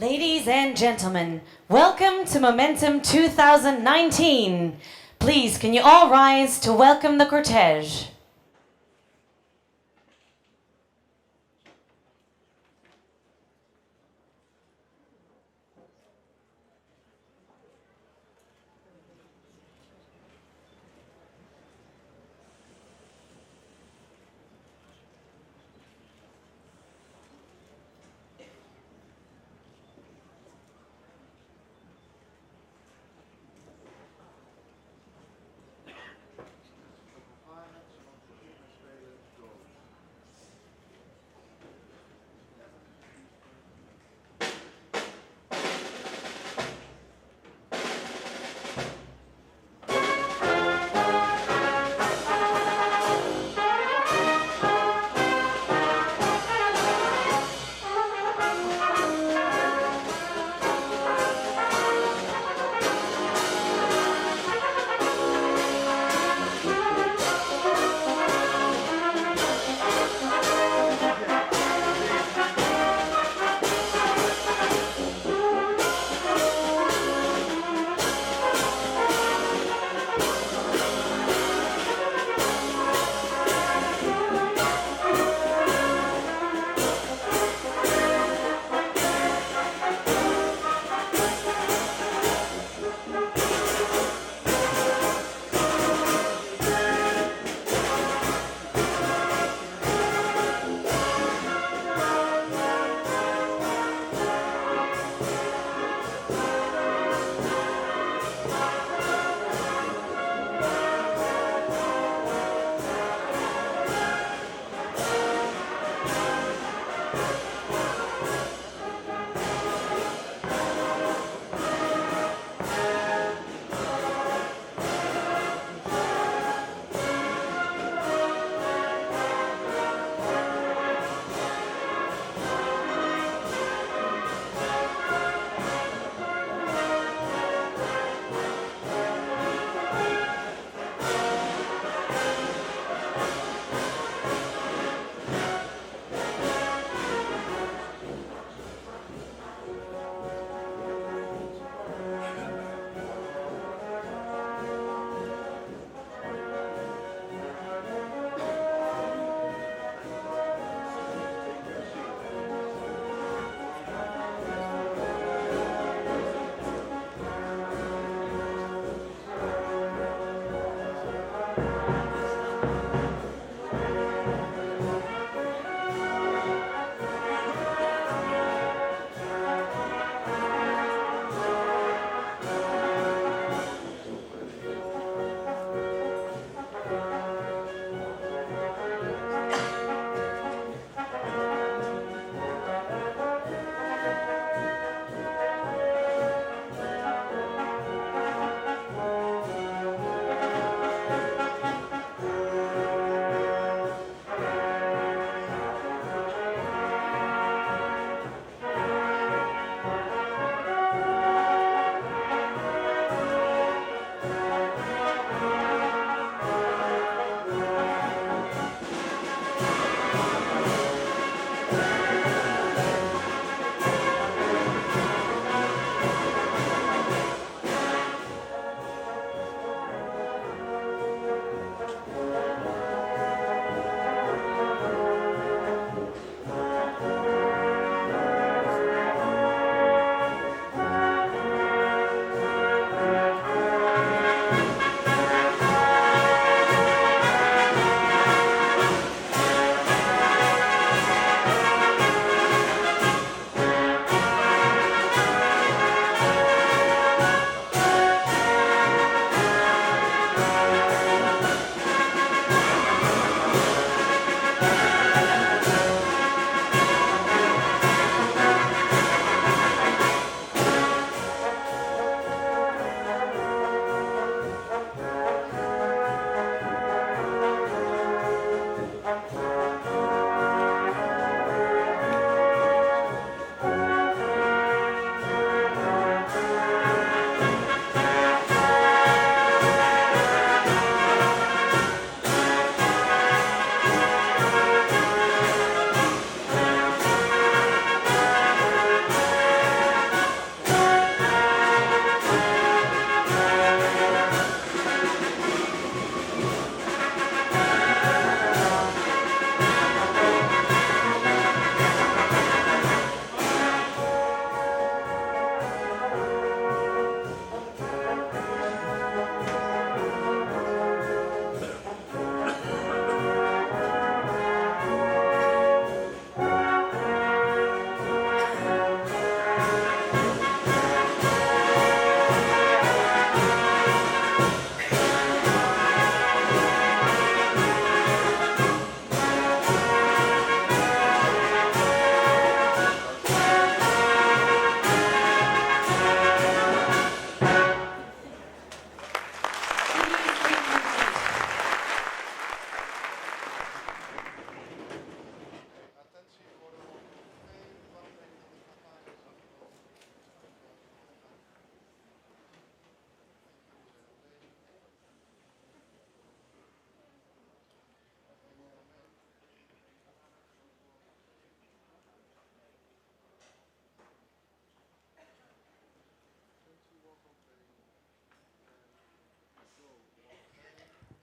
Ladies and gentlemen, welcome to Momentum 2019. Please, can you all rise to welcome the cortege?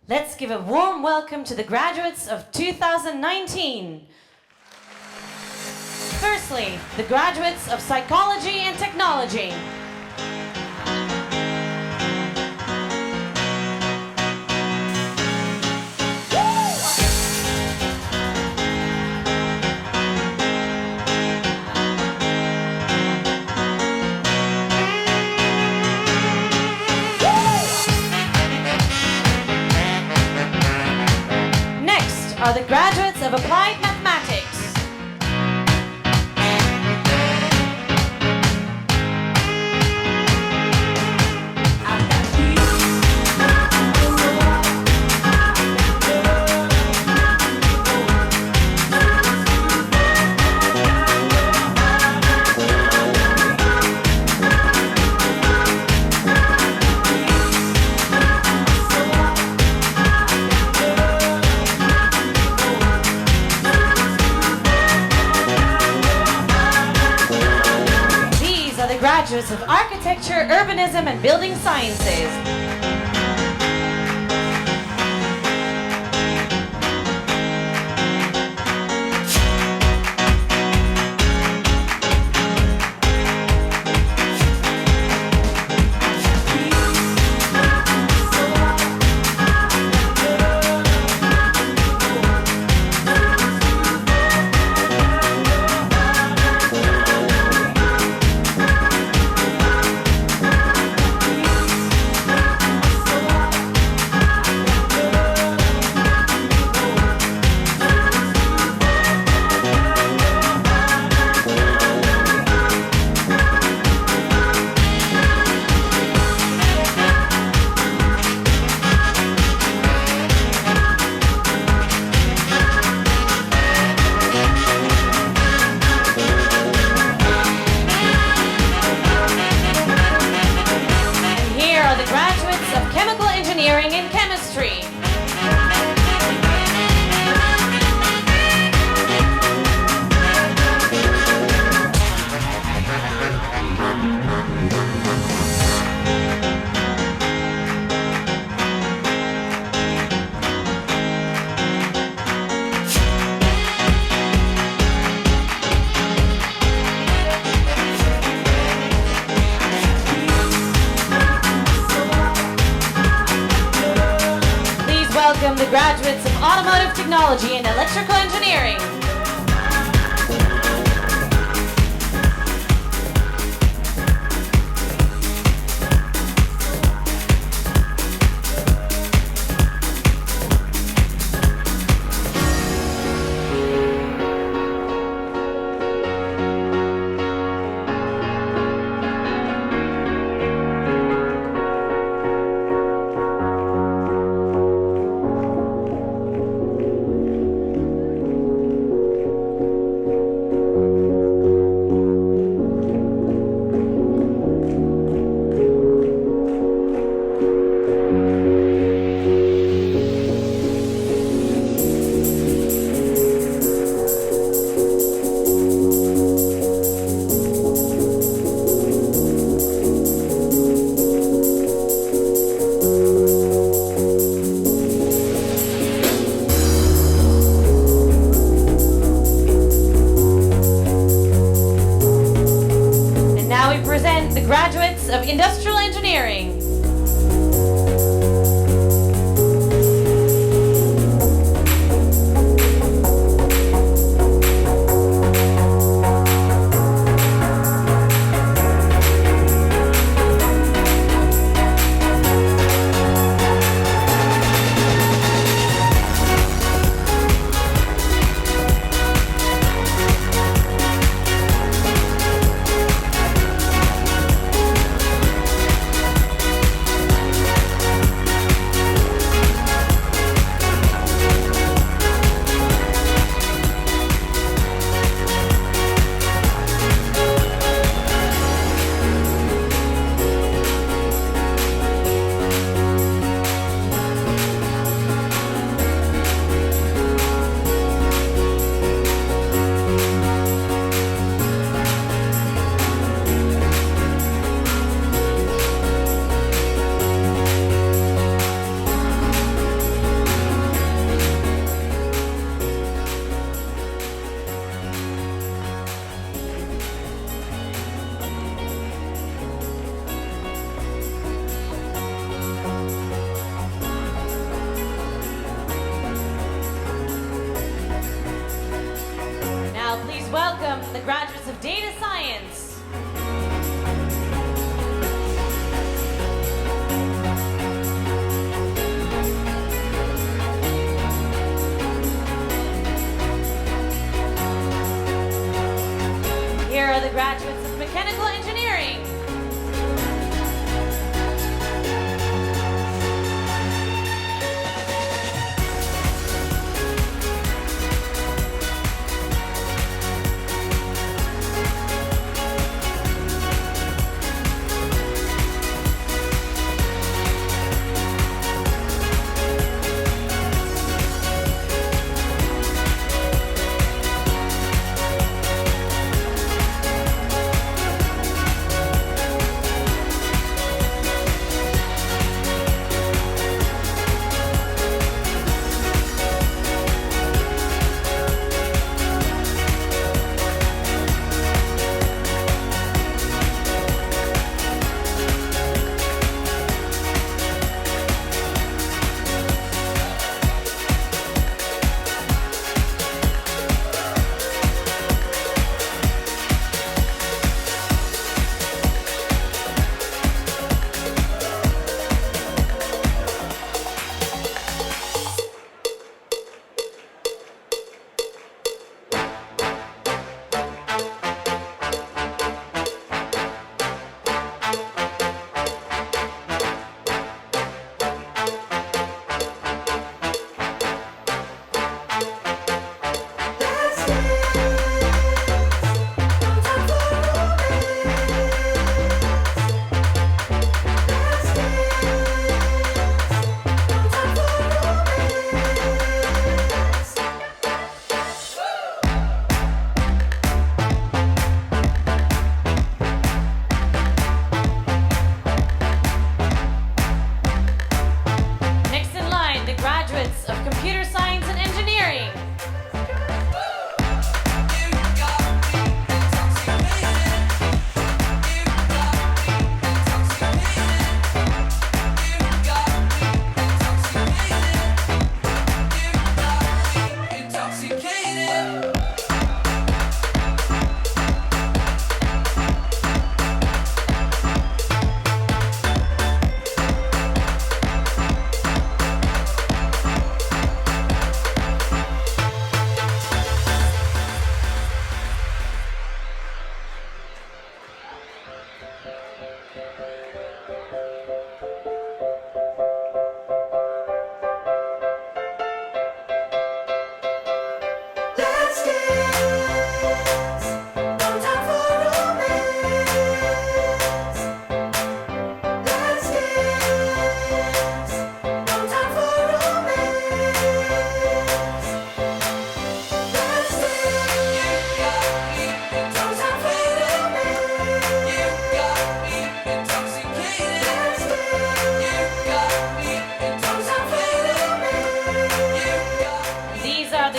Let's give a warm welcome to the graduates of 2019. Firstly, the graduates of Psychology and Technology. Next are the graduates of Applied Mathematics. Graduates of Architecture, Urbanism, and Building Sciences. Welcome the graduates of Automotive Technology and Electrical Engineering. The graduates of Industrial Engineering. graduates of data science. Here are the graduates of mechanical engineering.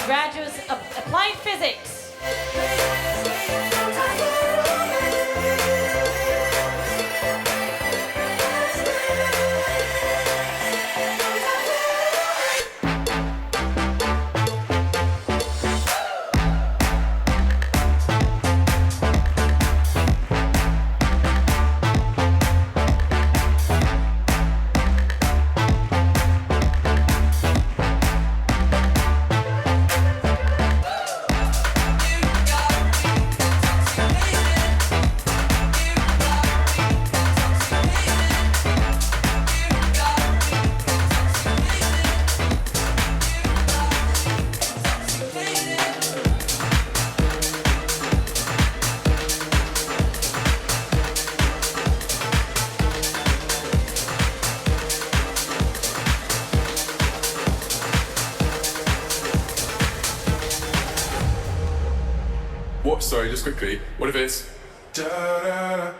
Graduates of Applied Physics. What? Sorry, just quickly. What if it's down,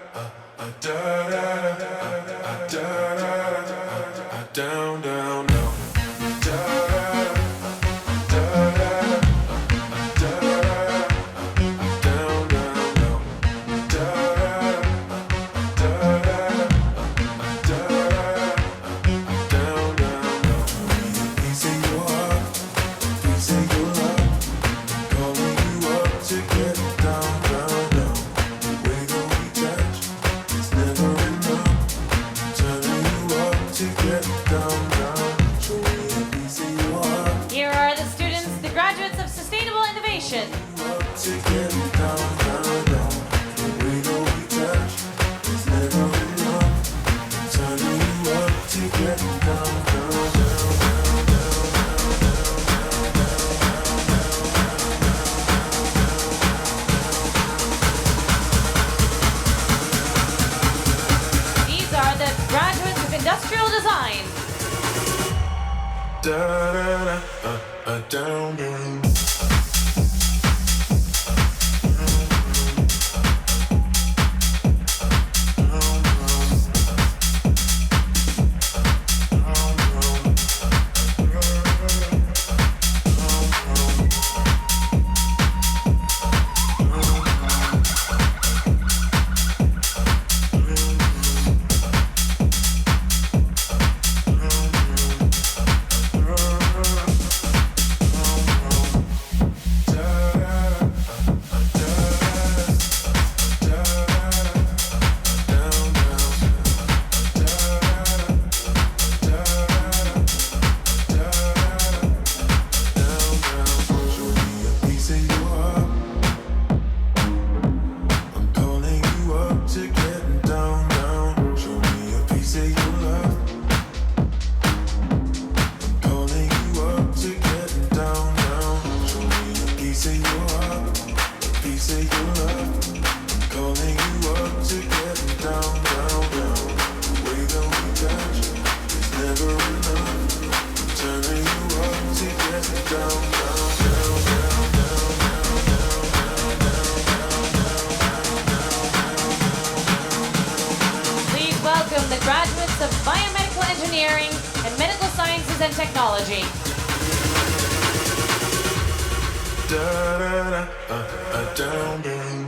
down, down. To get down, down. industrial design. Da da da, down, down. The graduates of biomedical engineering and medical sciences and technology. Da da da, down, down.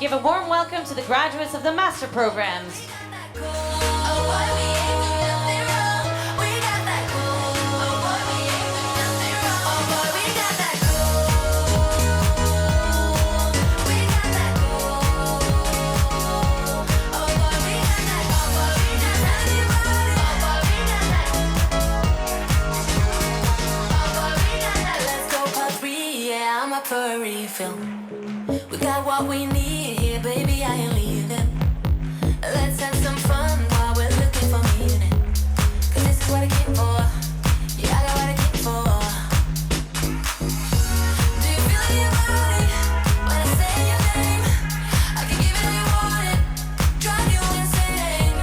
Give a warm welcome to the graduates of the master programs. For a refill, we got what we need here, baby. I ain't leaving. Let's have some fun while we're looking for meaning. 'Cause this is what I came for. Yeah, I got what I came for. Do you feel it in your body when I say your name? I can give it all you want it, drive you insane.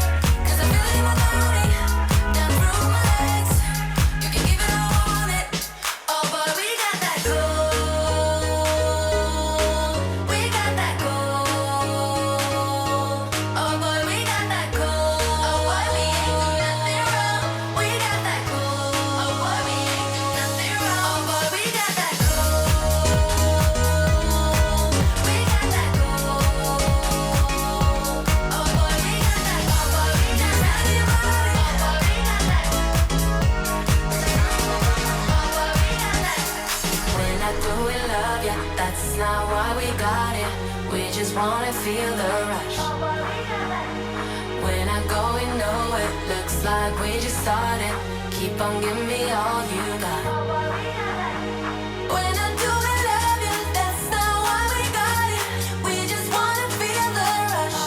'Cause I feel it in my body, down through my legs. You can give it all I want it. Oh boy, we got that glow. That's not why we got it. We just wanna feel the rush. When I go, we know it looks like we just started. Keep on giving me all you got. When I do, we love you. That's not why we got it. We just wanna feel the rush.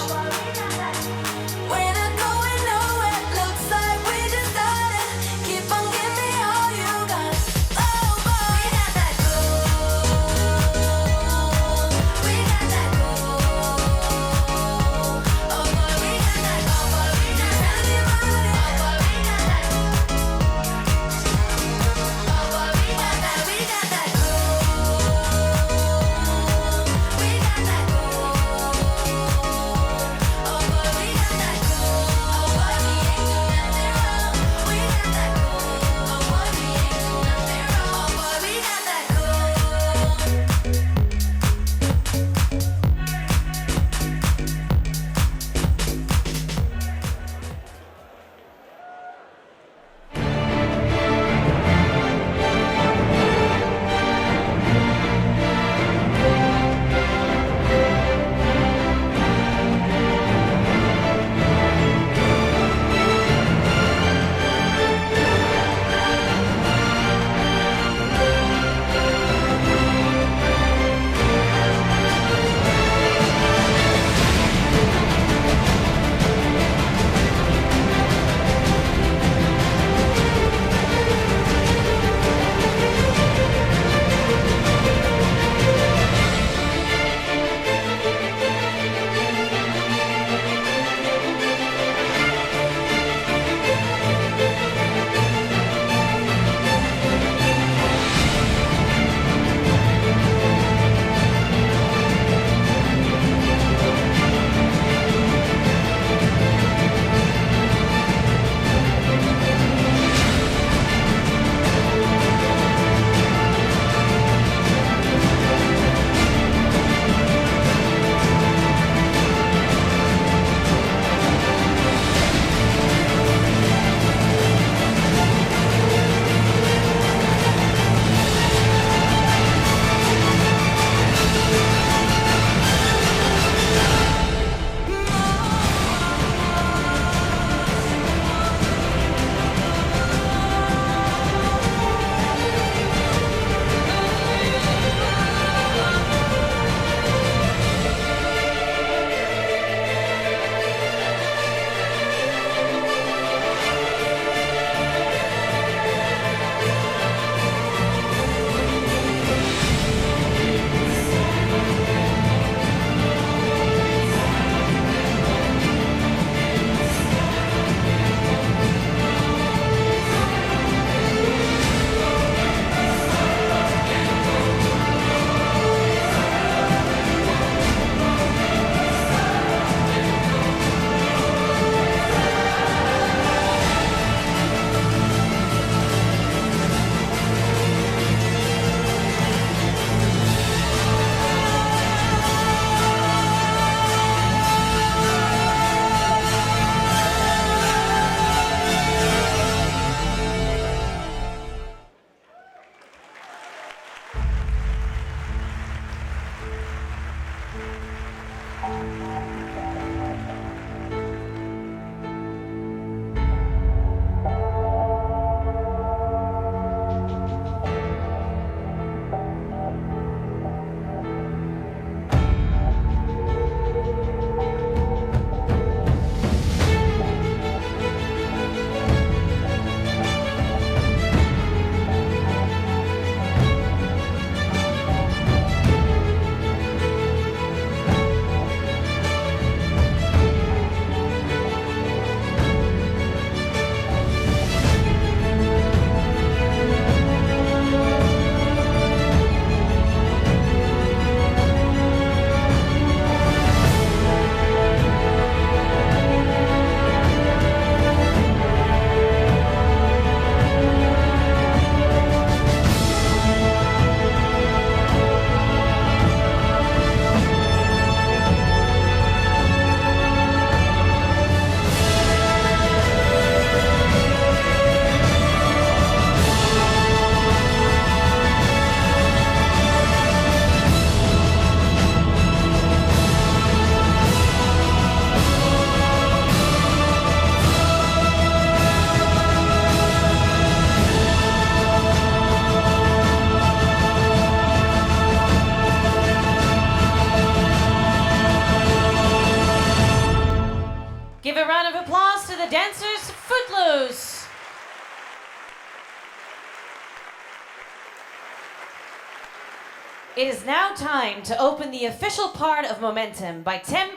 It is now time to open the official part of Momentum by Team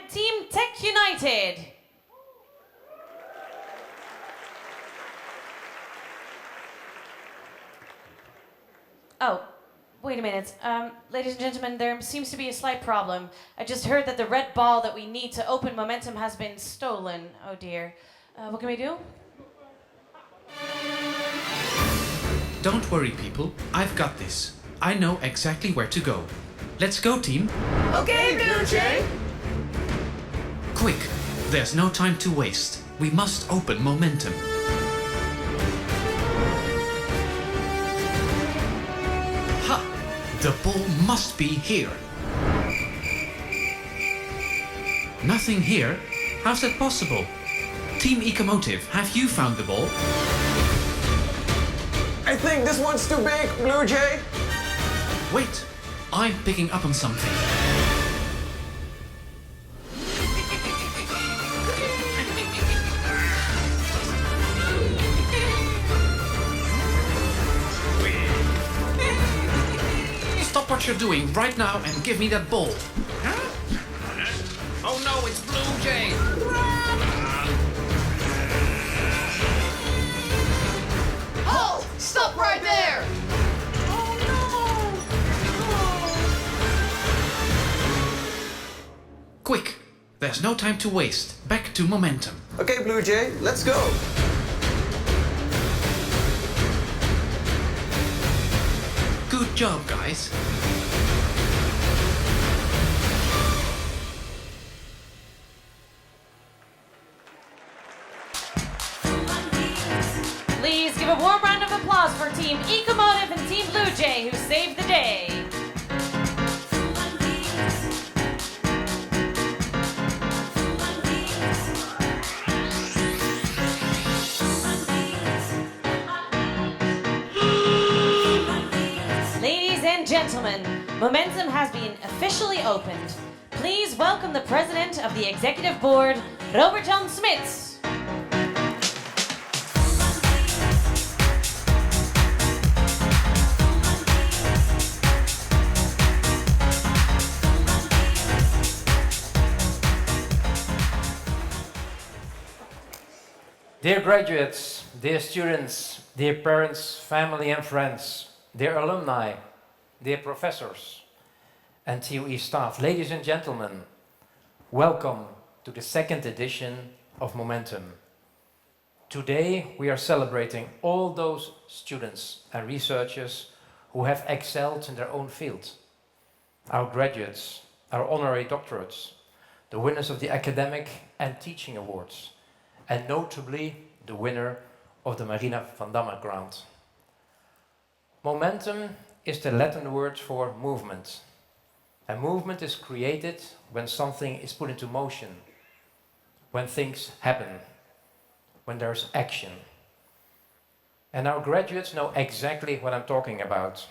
Tech United. Oh, wait a minute. Ladies and gentlemen, there seems to be a slight problem. I just heard that the red ball that we need to open Momentum has been stolen. Oh dear. What can we do? Don't worry, people. I've got this. I know exactly where to go. Let's go, team. Okay, Blue Jay. Quick, there's no time to waste. We must open Momentum. Ha! The ball must be here. Nothing here? How's that possible? Team Ecomotive, have you found the ball? I think this one's too big, Blue Jay. Wait, I'm picking up on something. Stop what you're doing right now and give me that ball. Huh? Oh no, it's Blue Jay! Halt! Stop right there! Quick, there's no time to waste. Back to Momentum. Okay, Blue Jay, let's go. Good job, guys. Please give a warm round of applause for Team Ecomotive and Team Blue Jay who saved the day. Ladies and gentlemen, Momentum has been officially opened. Please welcome the President of the Executive Board, Robert Jan Smits. Dear graduates, dear students, dear parents, family and friends, dear alumni, dear professors, and TUE staff, ladies and gentlemen, welcome to the second edition of Momentum. Today we are celebrating all those students and researchers who have excelled in their own field. Our graduates, our honorary doctorates, the winners of the academic and teaching awards, and notably the winner of the Marina van Damme grant. Momentum is the Latin word for movement. And movement is created when something is put into motion, when things happen, when there's action. And our graduates know exactly what I'm talking about.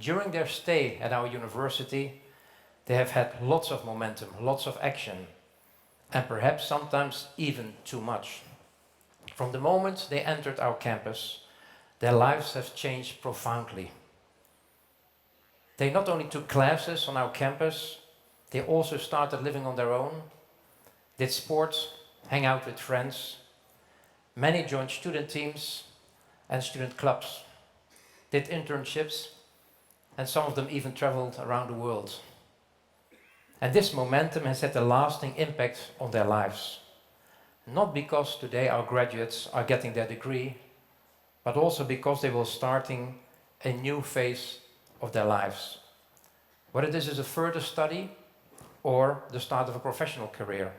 During their stay at our university, they have had lots of momentum, lots of action, and perhaps sometimes even too much. From the moment they entered our campus, their lives have changed profoundly. They not only took classes on our campus, they also started living on their own, did sports, hang out with friends. Many joined student teams and student clubs, did internships, and some of them even traveled around the world. And this momentum has had a lasting impact on their lives. Not because today our graduates are getting their degree, but also because they will starting a new phase of their lives. Whether this is a further study or the start of a professional career.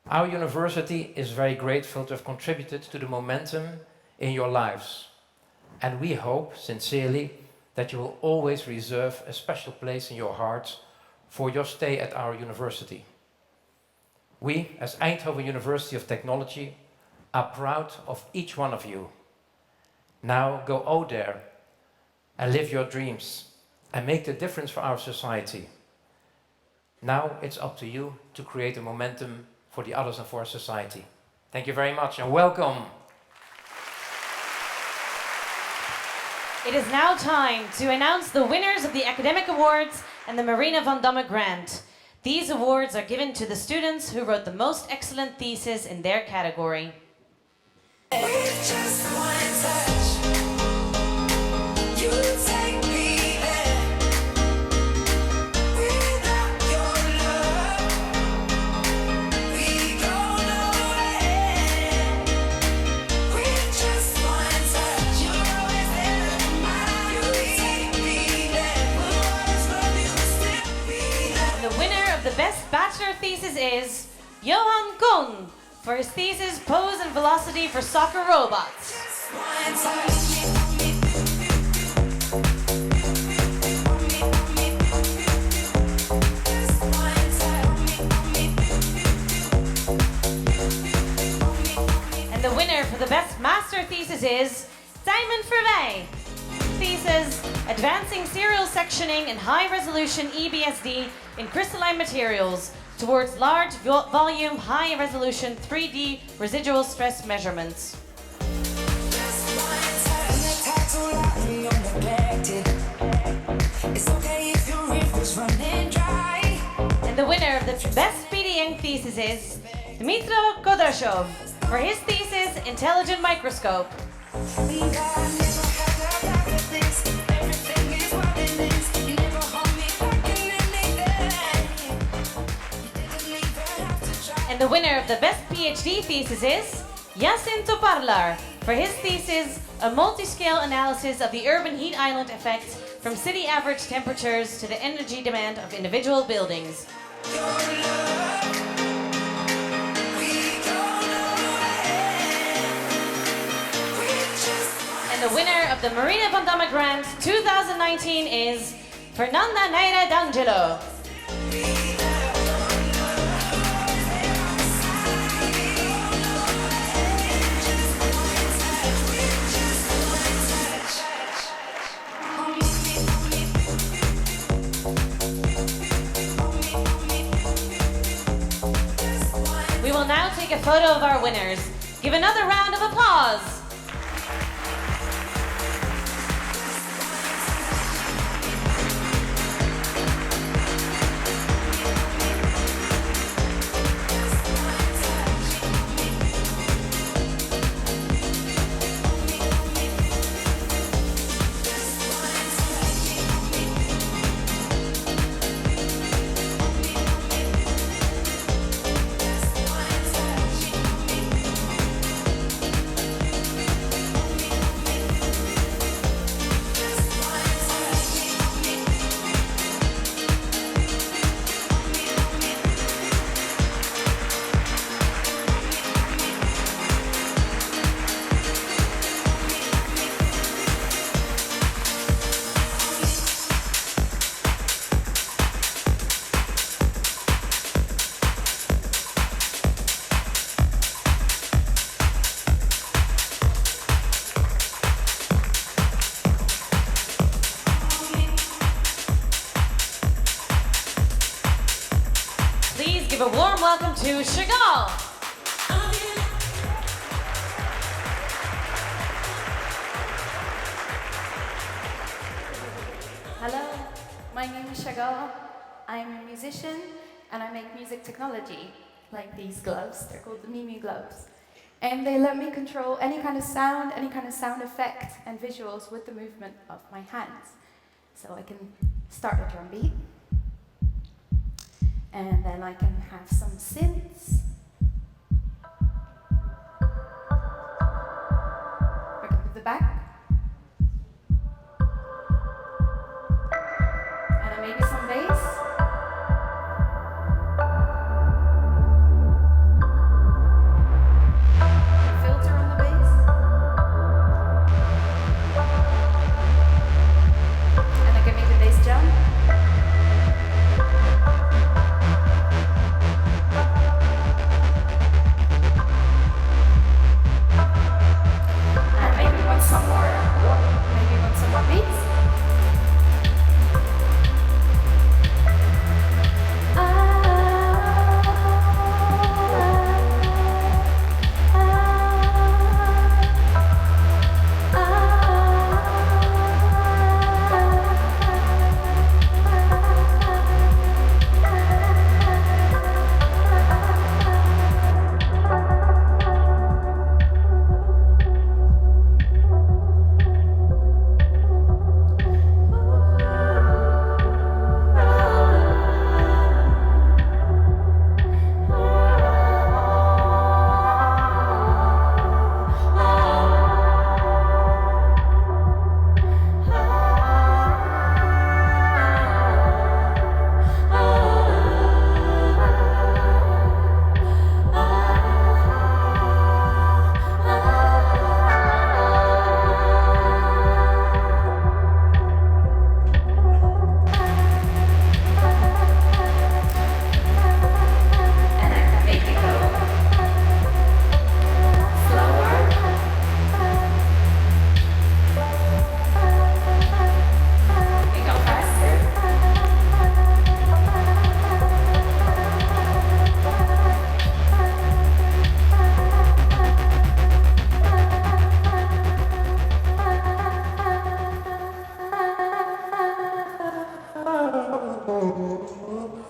Our university is very grateful to have contributed to the momentum in your lives. And we hope sincerely that you will always reserve a special place in your heart for your stay at our university. We, as Eindhoven University of Technology, are proud of each one of you. Now go out there and live your dreams and make the difference for our society. Now it's up to you to create a momentum for the others and for our society. Thank you very much and welcome. It is now time to announce the winners of the Academic Awards and the Marina van Damme Grant. These awards are given to the students who wrote the most excellent thesis in their category. Just one touch, you take me there. Without your love, we go nowhere. With just one touch, you're always there. You take me there. We'll always love you, still be there. And the winner of the best bachelor thesis is Johan Kohn for his thesis Pose and Velocity for Soccer Robots. One touch. And the winner for the best master thesis is Simon Verwey. Thesis Advancing Serial Sectioning in High Resolution EBSD in Crystalline Materials towards large volume, high resolution 3D residual stress measurements. And the winner of the best PDN thesis is Dmitro Kodashov for his thesis Intelligent Microscope. And the winner of the best PhD thesis is Jacinto Parlar for his thesis, a multi-scale analysis of the urban heat island effect from city average temperatures to the energy demand of individual buildings. And the winner of the Marina van Damme Grant 2019 is Fernanda Neira D'Angelo. We will now take a photo of our winners. Give another round of applause. Please give a warm welcome to Chagall. Hello, my name is Chagall. I'm a musician and I make music technology, like these gloves. They're called the Mimi gloves. And they let me control any kind of sound effect and visuals with the movement of my hands. So I can start a drum beat, and then I can have some synths. Work with the back. And then maybe some bass. Filter on the bass. And I can make the bass jump.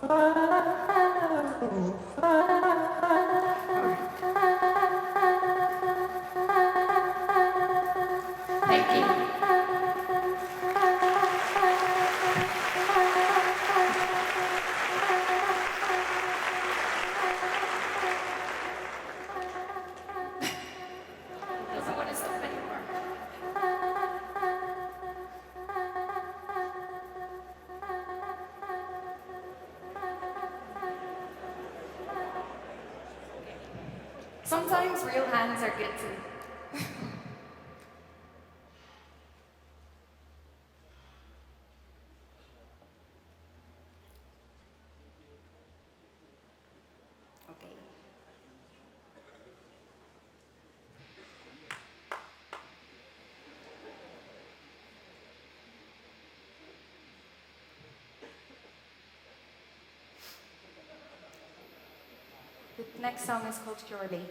Thank you. Doesn't want to stop anymore. Sometimes real hands are good too. Okay. The next song is called Purely.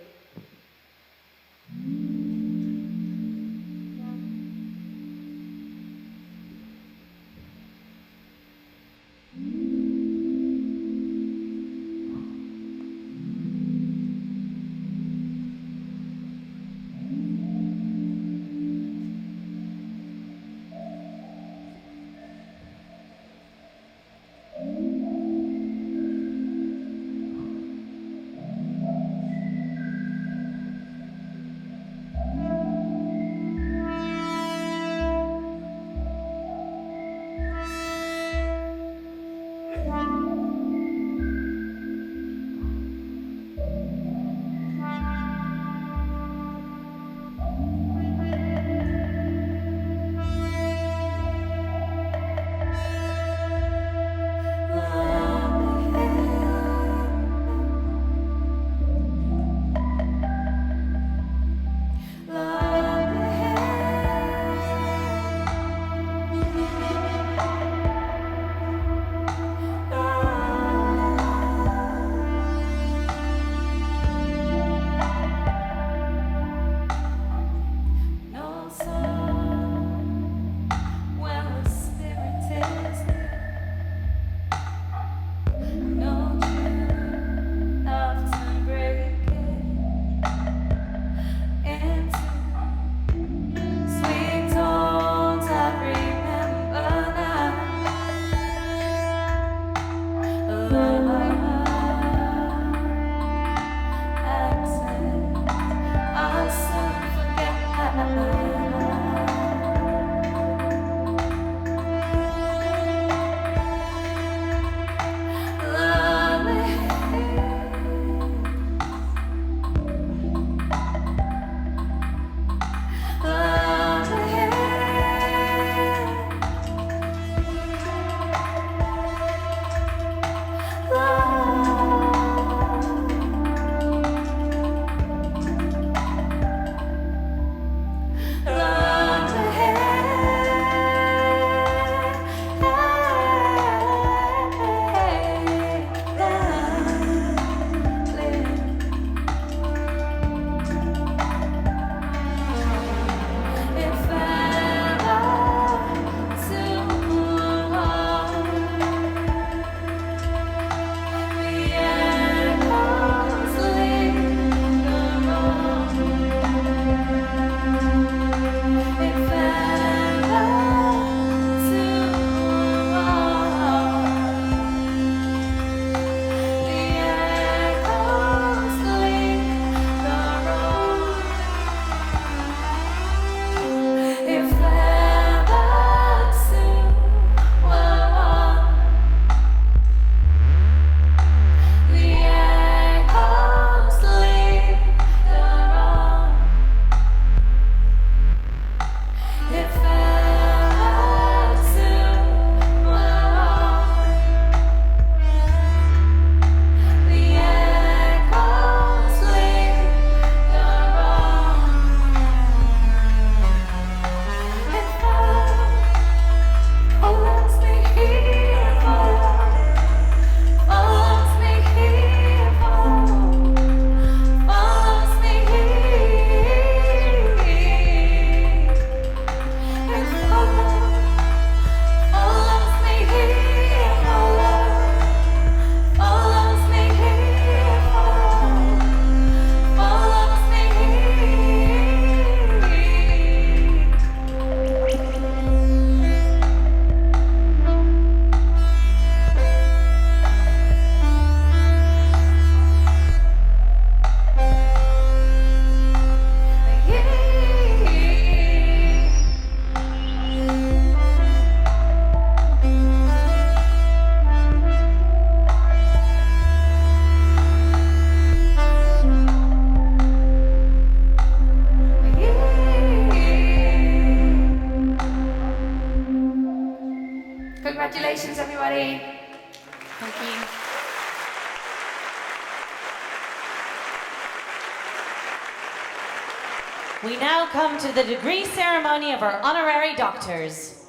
Love We now come to the degree ceremony of our honorary doctors.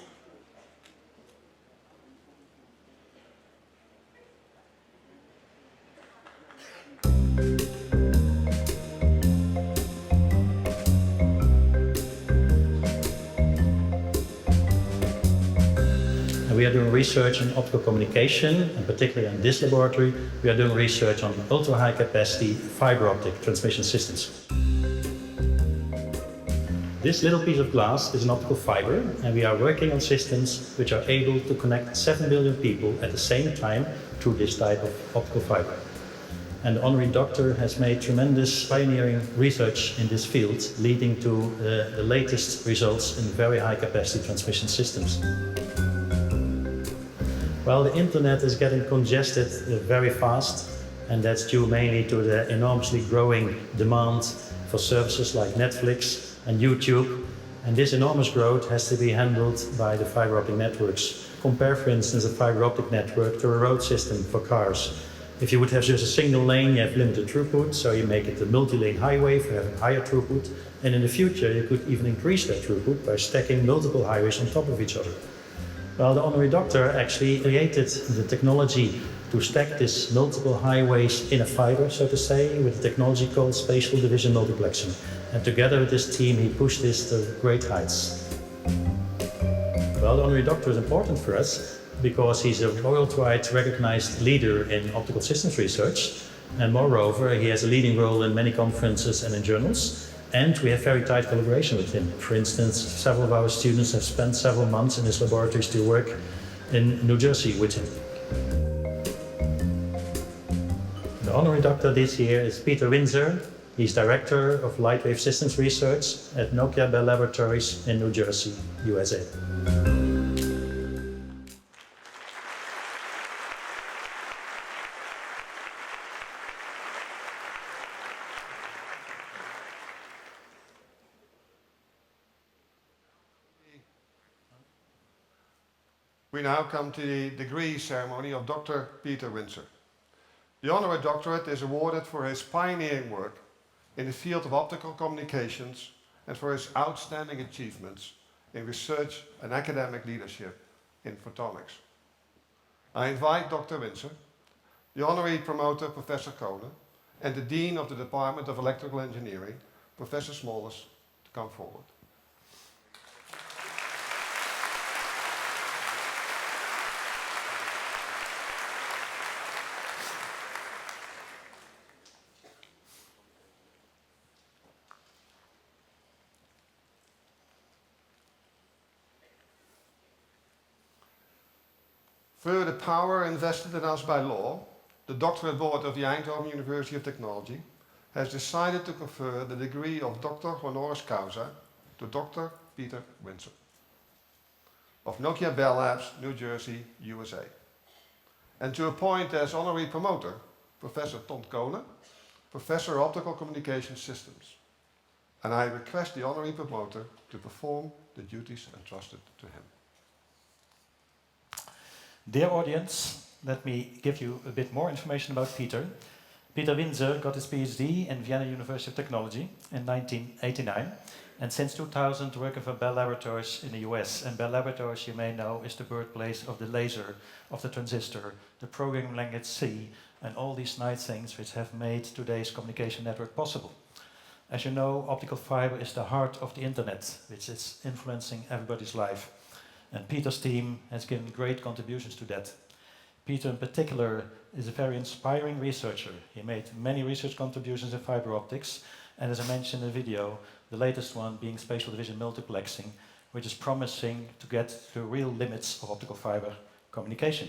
We are doing research in optical communication, and particularly in this laboratory, we are doing research on ultra-high capacity fiber optic transmission systems. This little piece of glass is an optical fiber, and we are working on systems which are able to connect 7 billion people at the same time through this type of optical fiber. And the honorary doctor has made tremendous pioneering research in this field, leading to the latest results in very high capacity transmission systems. Well, the internet is getting congested very fast, and that's due mainly to the enormously growing demand for services like Netflix and YouTube. And this enormous growth has to be handled by the fiber optic networks. Compare, for instance, a fiber optic network to a road system for cars. If you would have just a single lane, you have limited throughput, so you make it a multi-lane highway for having higher throughput. And in the future, you could even increase that throughput by stacking multiple highways on top of each other. Well, the honorary doctor actually created the technology to stack these multiple highways in a fiber, so to say, with a technology called spatial division multiplexing. And together with his team, he pushed this to great heights. Well, the honorary doctor is important for us because he's a worldwide recognized leader in optical systems research. And moreover, he has a leading role in many conferences and in journals. And we have very tight collaboration with him. For instance, several of our students have spent several months in his laboratories to work in New Jersey with him. The honorary doctor this year is Peter Windsor. He's Director of Lightwave Systems Research at Nokia Bell Laboratories in New Jersey, USA. We now come to the degree ceremony of Dr. Peter Windsor. The honorary doctorate is awarded for his pioneering work in the field of optical communications and for his outstanding achievements in research and academic leadership in photonics. I invite Dr. Windsor, the honorary promoter Professor Kohler, and the Dean of the Department of Electrical Engineering, Professor Smollers, to come forward. Through the power invested in us by law, the Doctorate Board of the Eindhoven University of Technology has decided to confer the degree of Doctor Honoris Causa to Dr. Peter Windsor of Nokia Bell Labs, New Jersey, USA, and to appoint as honorary promoter Professor Ton Kohler, Professor of Optical Communication Systems. And I request the honorary promoter to perform the duties entrusted to him. Dear audience, let me give you a bit more information about Peter. Peter Windsor got his PhD in Vienna University of Technology in 1989, and since 2000 working for Bell Laboratories in the US. And Bell Laboratories, you may know, is the birthplace of the laser, of the transistor, the programming language C, and all these nice things which have made today's communication network possible. As you know, optical fiber is the heart of the internet, which is influencing everybody's life. And Peter's team has given great contributions to that. Peter in particular is a very inspiring researcher. He made many research contributions in fiber optics, and as I mentioned in the video, the latest one being spatial division multiplexing, which is promising to get to real limits of optical fiber communication.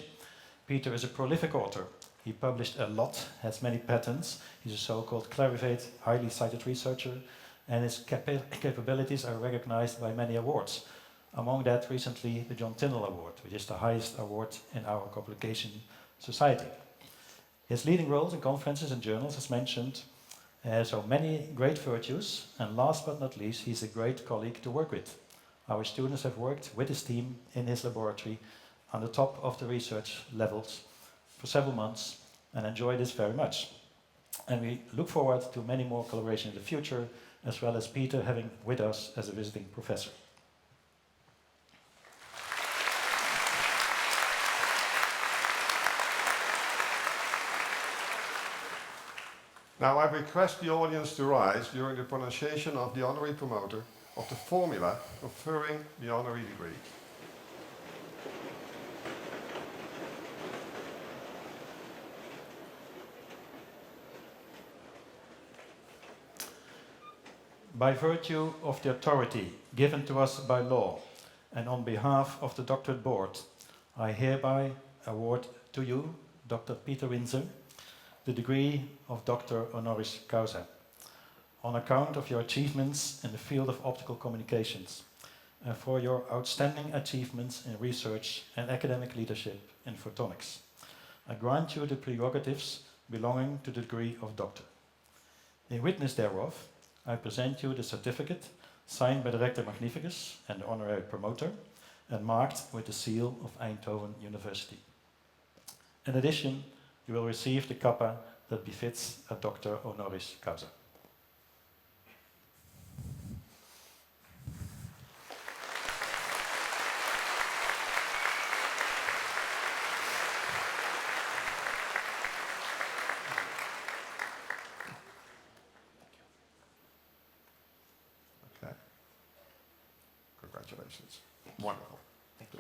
Peter is a prolific author. He published a lot, has many patents. He's a so-called clarivate, highly cited researcher, and his capabilities are recognized by many awards. Among that, recently, the John Tyndall Award, which is the highest award in our publication society. His leading roles in conferences and journals, as mentioned, so many great virtues, and last but not least, he's a great colleague to work with. Our students have worked with his team in his laboratory on the top of the research levels for several months and enjoy this very much. And we look forward to many more collaboration in the future as well as Peter having with us as a visiting professor. Now I request the audience to rise during the pronunciation of the honorary promoter of the formula conferring the honorary degree. By virtue of the authority given to us by law and on behalf of the doctorate board, I hereby award to you, Dr. Peter Windsor, the degree of Doctor Honoris Causa, on account of your achievements in the field of optical communications and for your outstanding achievements in research and academic leadership in photonics. I grant you the prerogatives belonging to the degree of doctor. In witness thereof, I present you the certificate signed by the Rector Magnificus and the honorary promoter and marked with the seal of Eindhoven University. In addition, you will receive the kappa that befits a Doctor Honoris Causa. Okay. Congratulations. Wonderful. Thank you.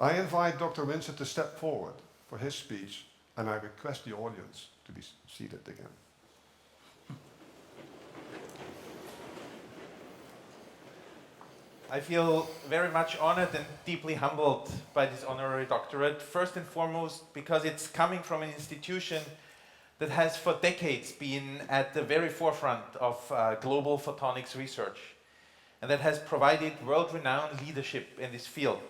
I invite Dr. Windsor to step forward for his speech, and I request the audience to be seated again. I feel very much honored and deeply humbled by this honorary doctorate, first and foremost because it's coming from an institution that has for decades been at the very forefront of global photonics research, and that has provided world-renowned leadership in this field,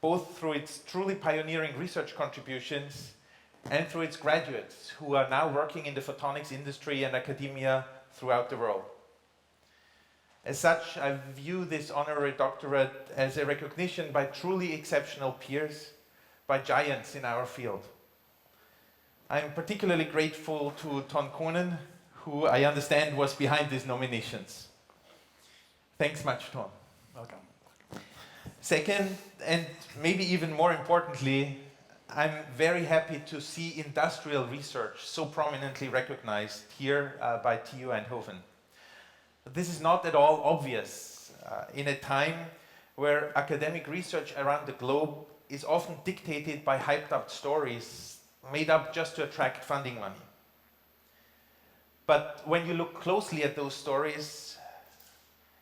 both through its truly pioneering research contributions and through its graduates who are now working in the photonics industry and academia throughout the world. As such, I view this honorary doctorate as a recognition by truly exceptional peers, by giants in our field. I'm particularly grateful to Ton Konen, who I understand was behind these nominations. Thanks much, Ton. Welcome. Second, and maybe even more importantly, I'm very happy to see industrial research so prominently recognized here by TUe Eindhoven. This is not at all obvious in a time where academic research around the globe is often dictated by hyped up stories made up just to attract funding money. But when you look closely at those stories,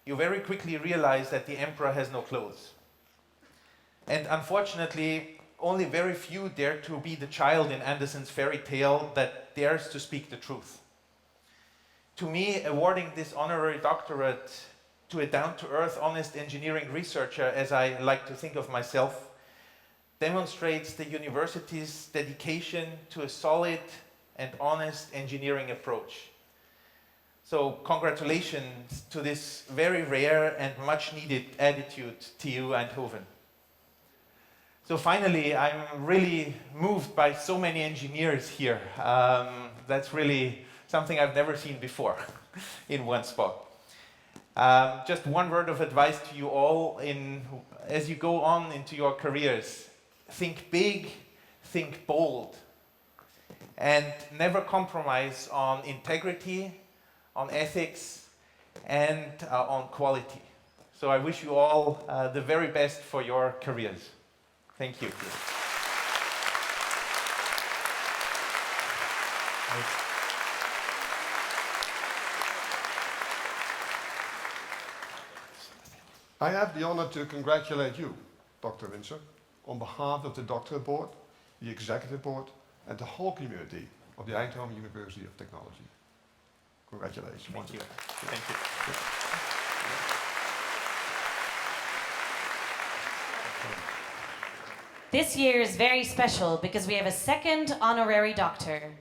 you very quickly realize that the emperor has no clothes. And unfortunately, only very few dare to be the child in Andersen's fairy tale that dares to speak the truth. To me, awarding this honorary doctorate to a down-to-earth, honest engineering researcher, as I like to think of myself, demonstrates the university's dedication to a solid and honest engineering approach. So congratulations to this very rare and much needed attitude, TUe Eindhoven. So finally, I'm really moved by so many engineers here. That's really something I've never seen before in one spot. Just one word of advice to you all as you go on into your careers. Think big, think bold, and never compromise on integrity, on ethics, and on quality. So I wish you all the very best for your careers. Thank you. I have the honor to congratulate you, Dr. Windsor, on behalf of the doctorate board, the executive board, and the whole community of the Eindhoven University of Technology. Congratulations. Thank you. Thank you. This year is very special because we have a second honorary doctor.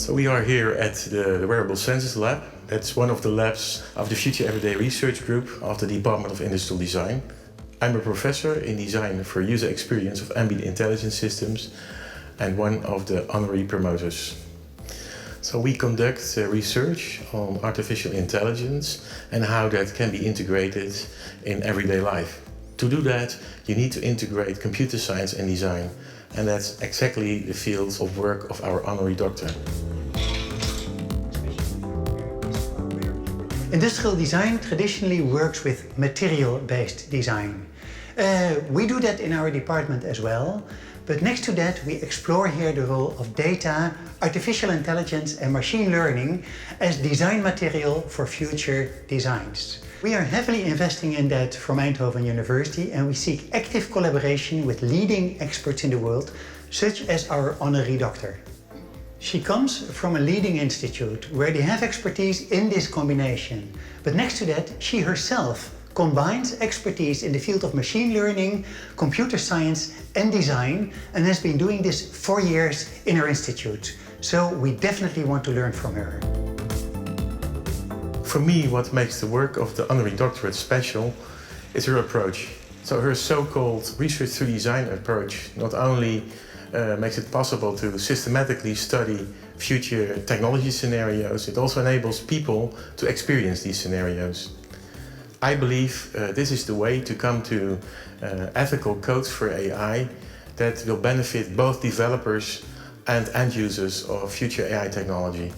So we are here at the Wearable Sensors Lab. That's one of the labs of the Future Everyday Research Group of the Department of Industrial Design. I'm a professor in design for user experience of ambient intelligence systems and one of the honorary promoters. So we conduct research on artificial intelligence and how that can be integrated in everyday life. To do that, you need to integrate computer science and design, and that's exactly the field of work of our honorary doctor. Industrial design traditionally works with material-based design. We do that in our department as well, but next to that we explore here the role of data, artificial intelligence and machine learning as design material for future designs. We are heavily investing in that from Eindhoven University, and we seek active collaboration with leading experts in the world, such as our honorary doctor. She comes from a leading institute where they have expertise in this combination. But next to that, she herself combines expertise in the field of machine learning, computer science and design, and has been doing this for years in her institute. So we definitely want to learn from her. For me, what makes the work of the honorary doctorate special is her approach. So her so-called research through design approach not only makes it possible to systematically study future technology scenarios, it also enables people to experience these scenarios. I believe this is the way to come to ethical codes for AI that will benefit both developers and end users of future AI technology.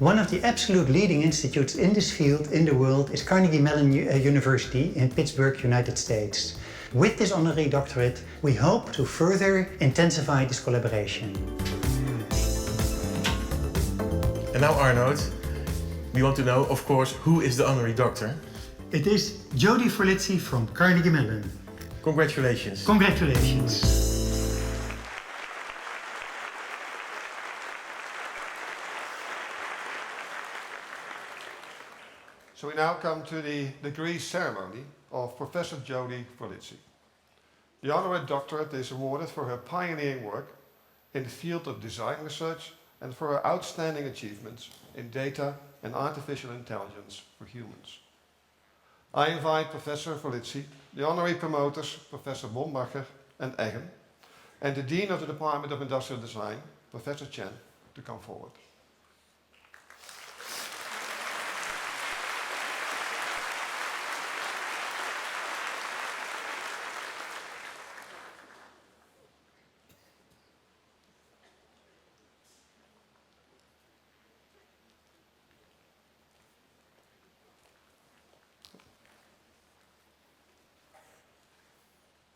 One of the absolute leading institutes in this field in the world is Carnegie Mellon University in Pittsburgh, United States. With this honorary doctorate, we hope to further intensify this collaboration. And now, Arnold, we want to know, of course, who is the honorary doctor? It is Jody Forlizzi from Carnegie Mellon. Congratulations. Congratulations. So we now come to the degree ceremony of Professor Jody Forlizzi. The honorary doctorate is awarded for her pioneering work in the field of design research and for her outstanding achievements in data and artificial intelligence for humans. I invite Professor Forlizzi, the honorary promoters, Professor Bombacher and Eggen, and the Dean of the Department of Industrial Design, Professor Chen, to come forward.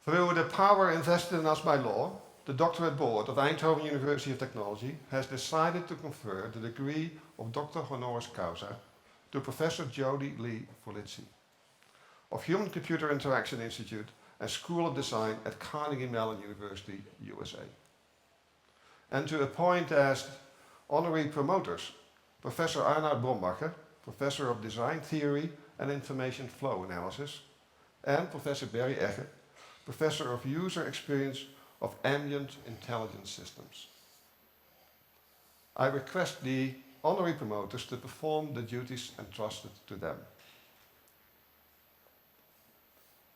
Through the power invested in us by law, the Doctorate Board of Eindhoven University of Technology has decided to confer the degree of Doctor Honoris Causa to Professor Jody Lee Forlizzi of Human-Computer Interaction Institute and School of Design at Carnegie Mellon University, USA. And to appoint as honorary promoters Professor Arnoud Bombacher, Professor of Design Theory and Information Flow Analysis, and Professor Barry Egge, Professor of User Experience of Ambient Intelligence Systems. I request the honorary promoters to perform the duties entrusted to them.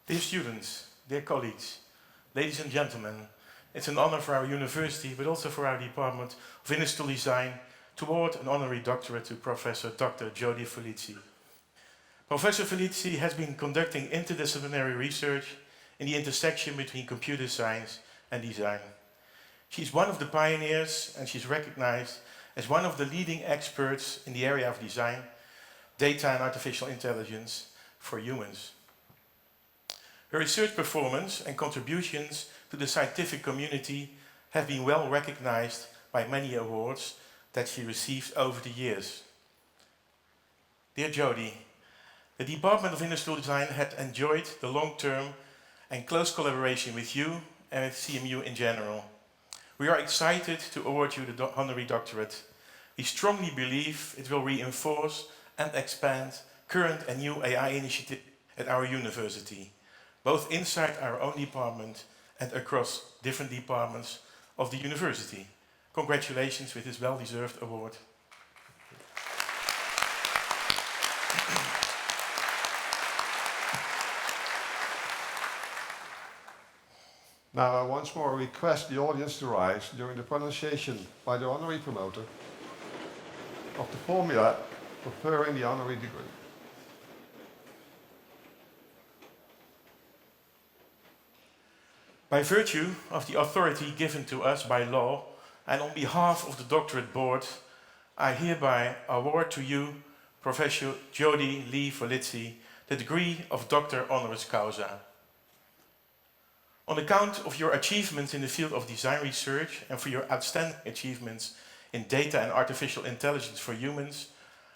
Dear students, dear colleagues, ladies and gentlemen, it's an honor for our university, but also for our Department of Industrial Design, to award an honorary doctorate to Professor Dr. Jody Forlizzi. Professor Forlizzi has been conducting interdisciplinary research in the intersection between computer science and design. She's one of the pioneers, and she's recognized as one of the leading experts in the area of design, data and artificial intelligence for humans. Her research performance and contributions to the scientific community have been well recognized by many awards that she received over the years. Dear Jody, the Department of Industrial Design had enjoyed the long-term and close collaboration with you and with CMU in general. We are excited to award you the honorary doctorate. We strongly believe it will reinforce and expand current and new AI initiatives at our university, both inside our own department and across different departments of the university. Congratulations with this well-deserved award. Now I once more request the audience to rise during the pronunciation by the honorary promoter of the formula conferring the honorary degree. By virtue of the authority given to us by law and on behalf of the doctorate board, I hereby award to you, Professor Jody Lee Folizzi, the degree of Doctor Honoris Causa. On account of your achievements in the field of design research and for your outstanding achievements in data and artificial intelligence for humans,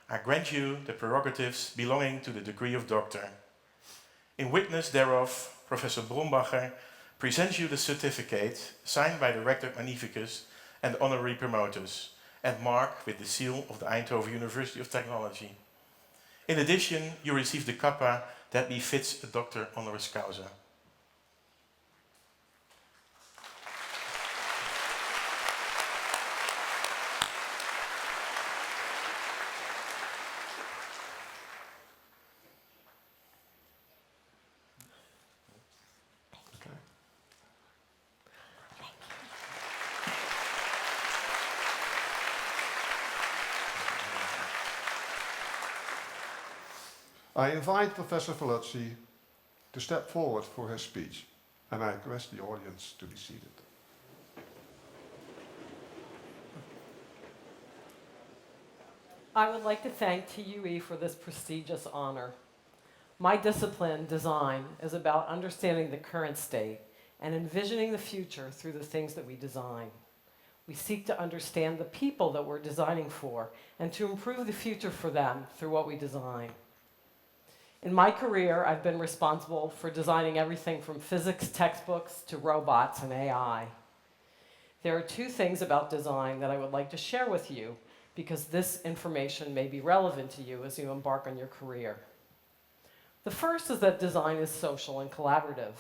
I grant you the prerogatives belonging to the degree of doctor. In witness thereof, Professor Brombacher presents you the certificate signed by the Rector Magnificus and honorary promoters and marked with the seal of the Eindhoven University of Technology. In addition, you receive the kappa that befits a Doctor Honoris Causa. I invite Professor Folizzi to step forward for his speech, and I request the audience to be seated. I would like to thank TUE for this prestigious honor. My discipline, design, is about understanding the current state and envisioning the future through the things that we design. We seek to understand the people that we're designing for and to improve the future for them through what we design. In my career, I've been responsible for designing everything from physics textbooks to robots and AI. There are two things about design that I would like to share with you because this information may be relevant to you as you embark on your career. The first is that design is social and collaborative.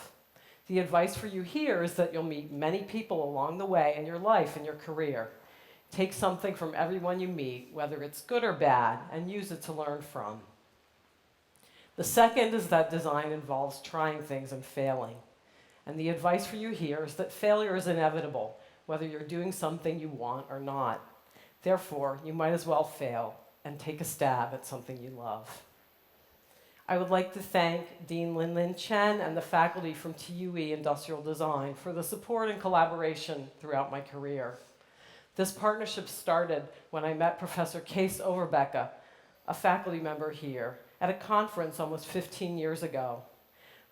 The advice for you here is that you'll meet many people along the way in your life and your career. Take something from everyone you meet, whether it's good or bad, and use it to learn from. The second is that design involves trying things and failing. And the advice for you here is that failure is inevitable, whether you're doing something you want or not. Therefore, you might as well fail and take a stab at something you love. I would like to thank Dean Lin Chen and the faculty from TUE Industrial Design for the support and collaboration throughout my career. This partnership started when I met Professor Kees Overbecke, a faculty member here, at a conference almost 15 years ago.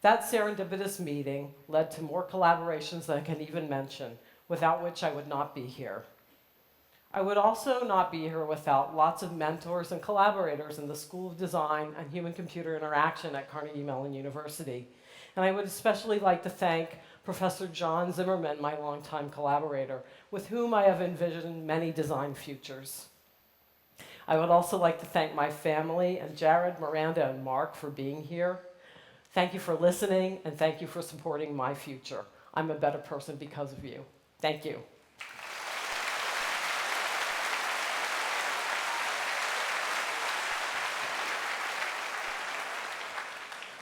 That serendipitous meeting led to more collaborations than I can even mention, without which I would not be here. I would also not be here without lots of mentors and collaborators in the School of Design and Human-Computer Interaction at Carnegie Mellon University. And I would especially like to thank Professor John Zimmerman, my longtime collaborator, with whom I have envisioned many design futures. I would also like to thank my family and Jared, Miranda, and Mark for being here. Thank you for listening, and thank you for supporting my future. I'm a better person because of you. Thank you.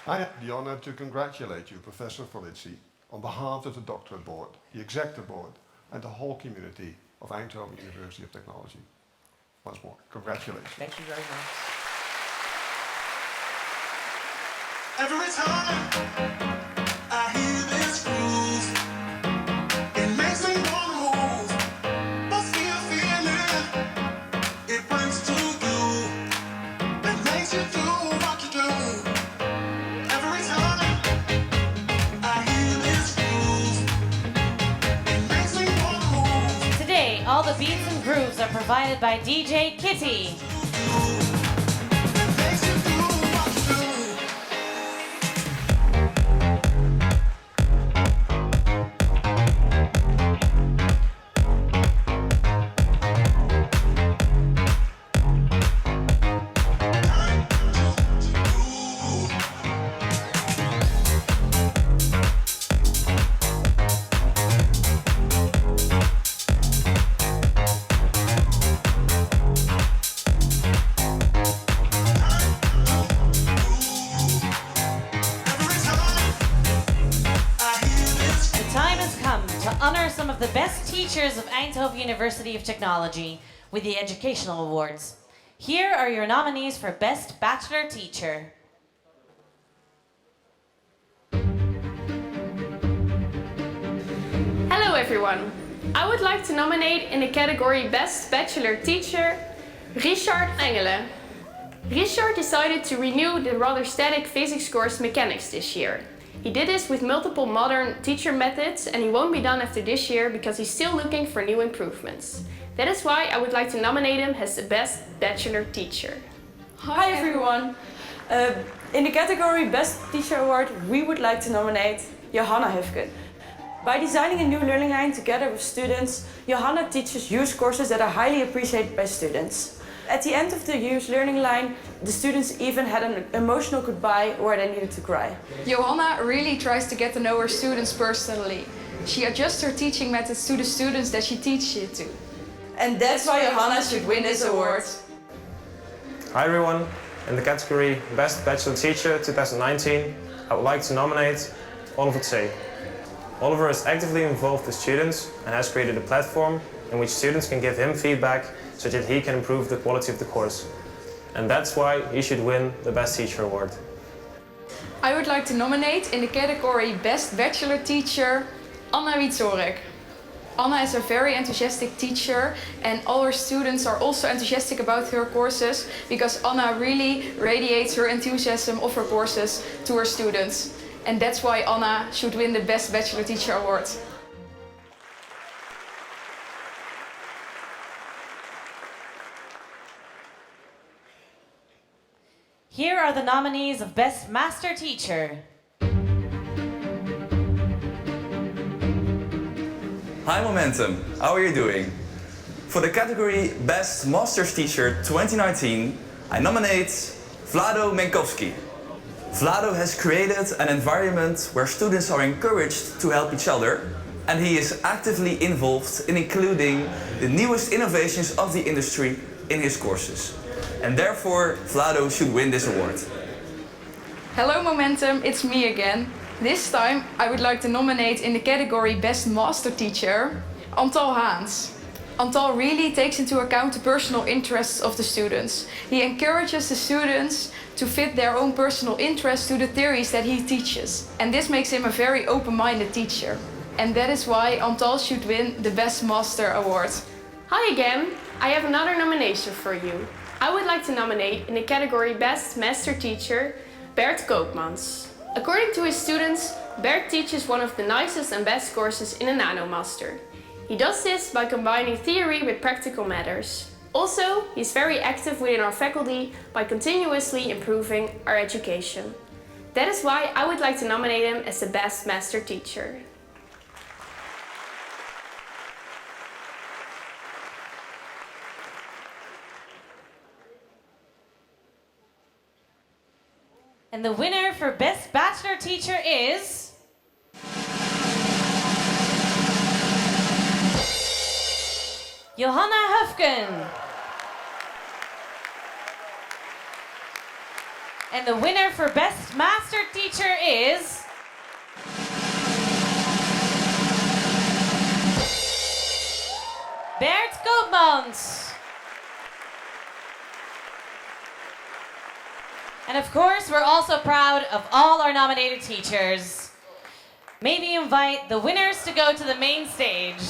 I have the honor to congratulate you, Professor Folizzi, on behalf of the doctorate board, the executive board, and the whole community of Eindhoven University of Technology. Once more, congratulations. Thank you very much. Every time I hear this groove, it makes me wanna move. What's the feeling it brings to you? That makes you do what you do. Every time I hear this groove, it makes me wanna move. Today, all the beats and grooves are provided by DJ Kitty. honor some of the best teachers of Eindhoven University of Technology with the Educational Awards. Here are your nominees for Best Bachelor Teacher. Hello everyone. I would like to nominate in the category Best Bachelor Teacher, Richard Engelen. Richard decided to renew the rather static physics course Mechanics this year. He did this with multiple modern teacher methods and he won't be done after this year because he's still looking for new improvements. That is why I would like to nominate him as the Best Bachelor Teacher. Hi everyone. In the category Best Teacher Award, we would like to nominate Johanna Hufken. By designing a new learning line together with students, Johanna teaches use courses that are highly appreciated by students. At the end of the use learning line, the students even had an emotional goodbye where they needed to cry. Johanna really tries to get to know her students personally. She adjusts her teaching methods to the students that she teaches it to. And that's why Johanna should win this award. Hi everyone. In the category Best Bachelor Teacher 2019, I would like to nominate Oliver Tse. Oliver is actively involved with students and has created a platform in which students can give him feedback so that he can improve the quality of the course. And that's why he should win the Best Teacher Award. I would like to nominate in the category Best Bachelor Teacher, Anna Wieczorek. Anna is a very enthusiastic teacher and all her students are also enthusiastic about her courses because Anna really radiates her enthusiasm of her courses to her students. And that's why Anna should win the Best Bachelor Teacher Award. Here are the nominees of Best Master Teacher. Hi MomenTUm, how are you doing? For the category Best Masters Teacher 2019, I nominate Vlado Menkowski. Vlado has created an environment where students are encouraged to help each other, and he is actively involved in including the newest innovations of the industry in his courses. And therefore, Vlado should win this award. Hello MomenTUm, it's me again. This time I would like to nominate in the category Best Master Teacher, Antal Haans. Antal really takes into account the personal interests of the students. He encourages the students to fit their own personal interests to the theories that he teaches. And this makes him a very open-minded teacher. And that is why Antal should win the Best Master Award. Hi again. I have another nomination for you. I would like to nominate in the category Best Master Teacher, Bert Koopmans. According to his students, Bert teaches one of the nicest and best courses in a NanoMaster. He does this by combining theory with practical matters. Also, he's very active within our faculty by continuously improving our education. That is why I would like to nominate him as the Best Master Teacher. And the winner for Best Bachelor Teacher is... Johanna Hufken. And the winner for Best Master Teacher is... Bert Koopmans. And of course, we're also proud of all our nominated teachers. May we invite the winners to go to the main stage.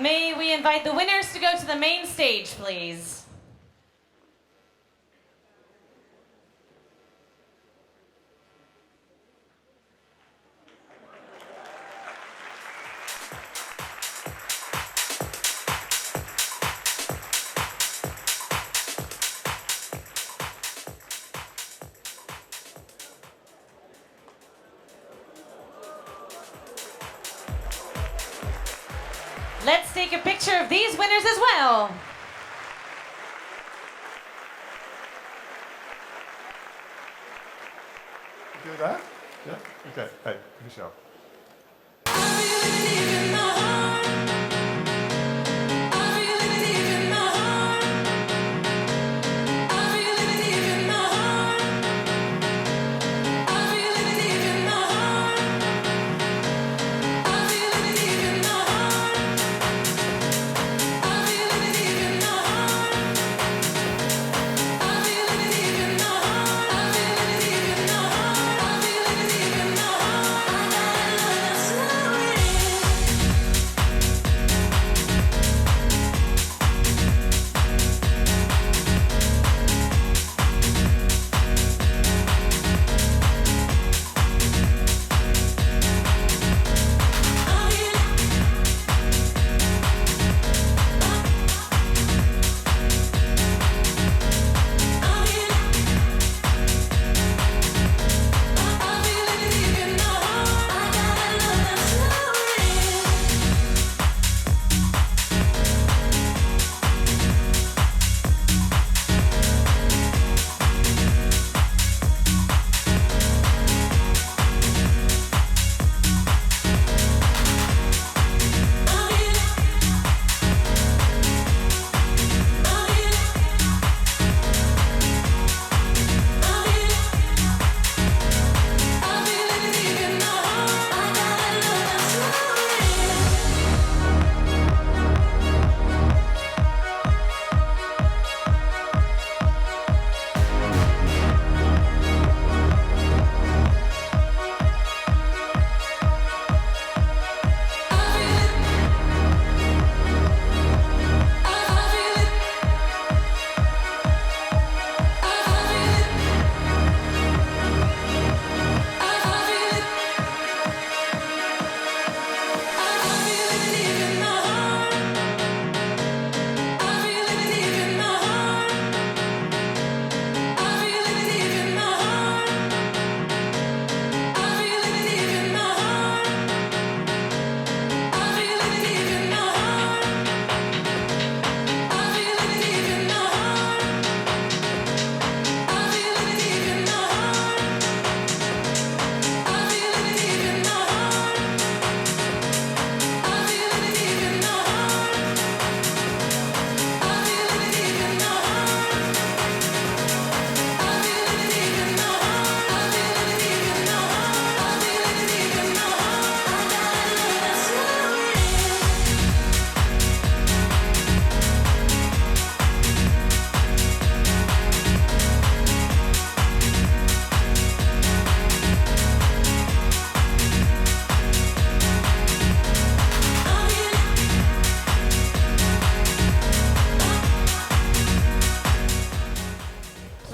May we invite the winners to go to the main stage, please. Let's take a picture of these winners as well. Do that? Yeah? Okay. Hey, Michelle.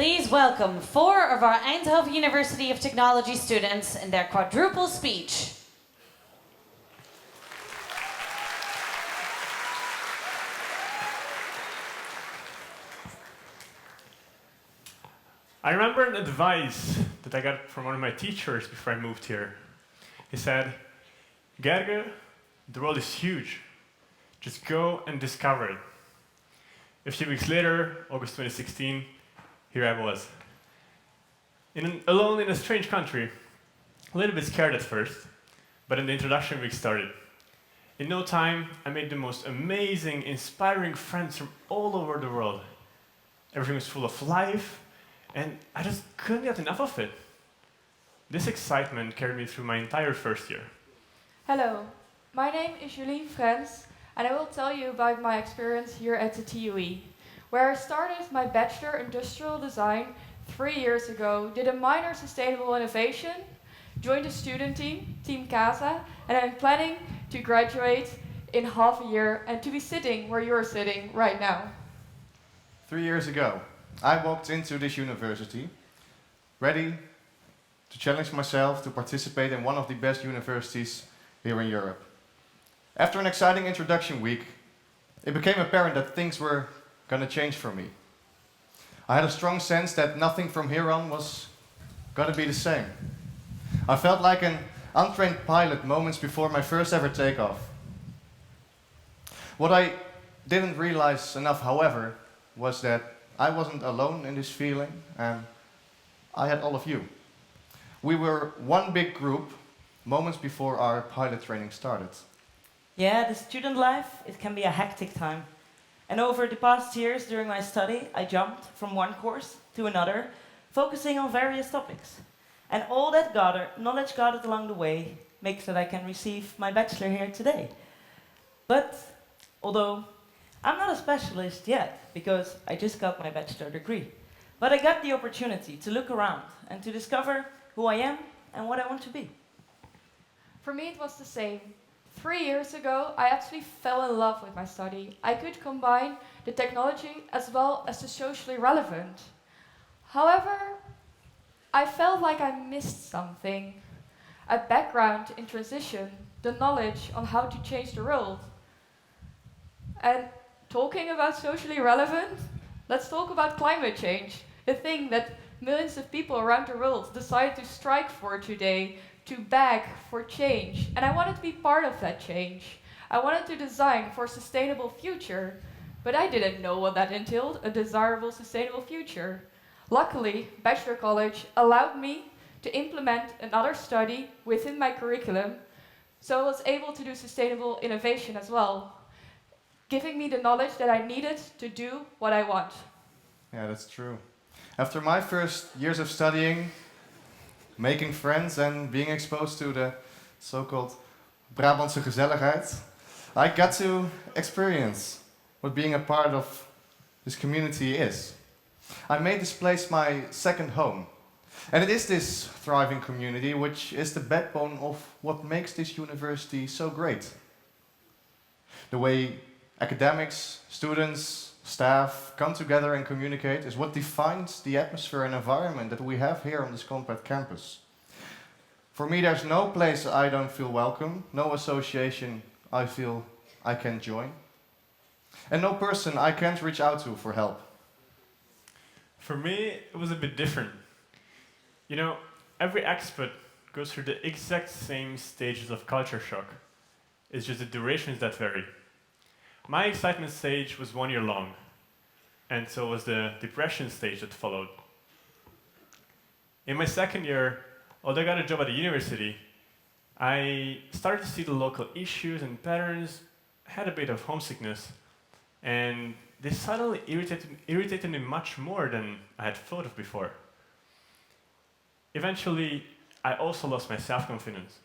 Please welcome 4 of our Eindhoven University of Technology students in their quadruple speech. I remember an advice that I got from one of my teachers before I moved here. He said, Gerge, the world is huge. Just go and discover it. A few weeks later, August 2016, here I was. Alone in a strange country, a little bit scared at first, but then the introduction week started. In no time, I made the most amazing, inspiring friends from all over the world. Everything was full of life, and I just couldn't get enough of it. This excitement carried me through my entire first year. Hello, my name is Jolien Frens, and I will tell you about my experience here at the TUE, where I started my Bachelor Industrial Design 3 years ago, did a minor Sustainable Innovation, joined a student team, Team CASA, and I'm planning to graduate in half a year and to be sitting where you're sitting right now. 3 years ago, I walked into this university ready to challenge myself to participate in one of the best universities here in Europe. After an exciting introduction week, it became apparent that things were going to change for me. I had a strong sense that nothing from here on was going to be the same. I felt like an untrained pilot moments before my first ever takeoff. What I didn't realize enough, however, was that I wasn't alone in this feeling, and I had all of you. We were one big group moments before our pilot training started. Yeah, the student life, it can be a hectic time. And over the past years during my study, I jumped from one course to another, focusing on various topics. And all that knowledge gathered along the way makes that I can receive my bachelor here today. But although I'm not a specialist yet, because I just got my bachelor degree, but I got the opportunity to look around and to discover who I am and what I want to be. For me, it was the same. 3 years ago, I actually fell in love with my study. I could combine the technology as well as the socially relevant. However, I felt like I missed something. A background in transition, the knowledge on how to change the world. And talking about socially relevant, let's talk about climate change, the thing that millions of people around the world decided to strike for today, to beg for change. And I wanted to be part of that change. I wanted to design for a sustainable future, but I didn't know what that entailed, a desirable sustainable future. Luckily, Bachelor College allowed me to implement another study within my curriculum, so I was able to do sustainable innovation as well, giving me the knowledge that I needed to do what I want. Yeah, that's true. After my first years of studying, making friends and being exposed to the so-called Brabantse gezelligheid, I got to experience what being a part of this community is. I made this place my second home. And it is this thriving community which is the backbone of what makes this university so great. The way academics, students, staff come together and communicate is what defines the atmosphere and environment that we have here on this compact campus. For me, there's no place I don't feel welcome, no association I feel I can join, and no person I can't reach out to for help. For me, it was a bit different. You know, every expert goes through the exact same stages of culture shock. It's just the durations that vary. My excitement stage was 1 year long, and so was the depression stage that followed. In my second year, although I got a job at the university, I started to see the local issues and patterns, had a bit of homesickness, and this suddenly irritated me much more than I had thought of before. Eventually, I also lost my self-confidence.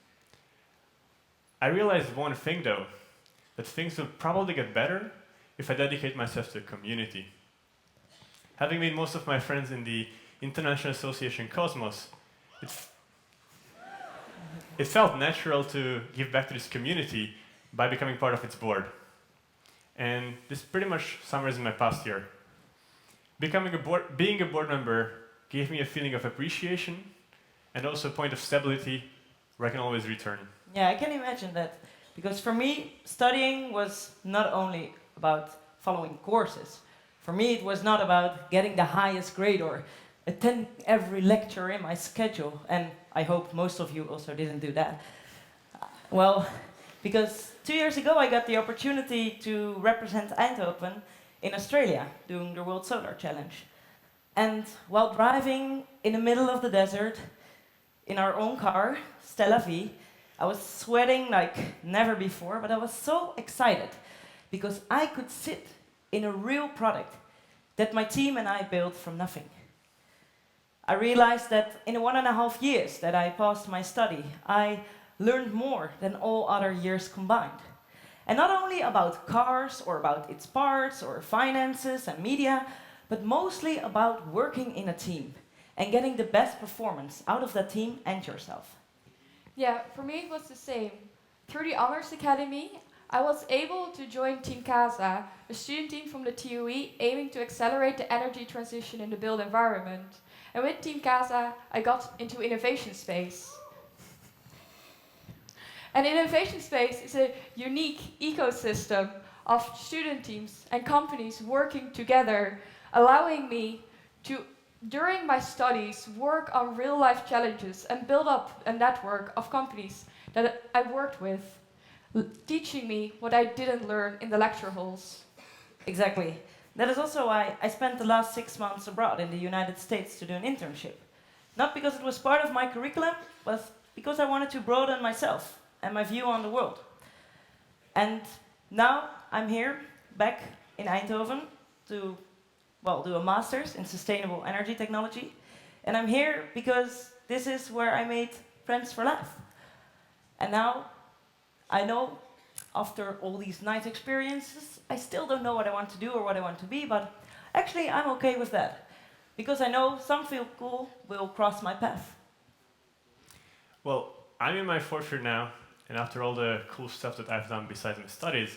I realized one thing though, that things will probably get better if I dedicate myself to a community. Having made most of my friends in the International Association Cosmos, it felt natural to give back to this community by becoming part of its board. And this pretty much summarizes my past year. Being a board member gave me a feeling of appreciation and also a point of stability where I can always return. Yeah, I can imagine that. Because for me, studying was not only about following courses. For me, it was not about getting the highest grade or attend every lecture in my schedule. And I hope most of you also didn't do that. Well, because 2 years ago I got the opportunity to represent Eindhoven in Australia, doing the World Solar Challenge. And while driving in the middle of the desert, in our own car, Stella V, I was sweating like never before, but I was so excited because I could sit in a real product that my team and I built from nothing. I realized that in the 1.5 years that I passed my study, I learned more than all other years combined. And not only about cars or about its parts or finances and media, but mostly about working in a team and getting the best performance out of that team and yourself. Yeah, for me it was the same. Through the Honors Academy, I was able to join Team CASA, a student team from the TUE aiming to accelerate the energy transition in the built environment. And with Team CASA, I got into Innovation Space. And Innovation Space is a unique ecosystem of student teams and companies working together, allowing me to, during my studies, work on real-life challenges and build up a network of companies that I worked with, teaching me what I didn't learn in the lecture halls. Exactly. That is also why I spent the last 6 months abroad in the United States to do an internship. Not because it was part of my curriculum, but because I wanted to broaden myself and my view on the world. And now I'm here, back in Eindhoven, to do a master's in sustainable energy technology. And I'm here because this is where I made friends for life. And now I know, after all these nice experiences, I still don't know what I want to do or what I want to be, but actually I'm okay with that. Because I know some feel cool will cross my path. Well, I'm in my 4th year now, and after all the cool stuff that I've done besides my studies,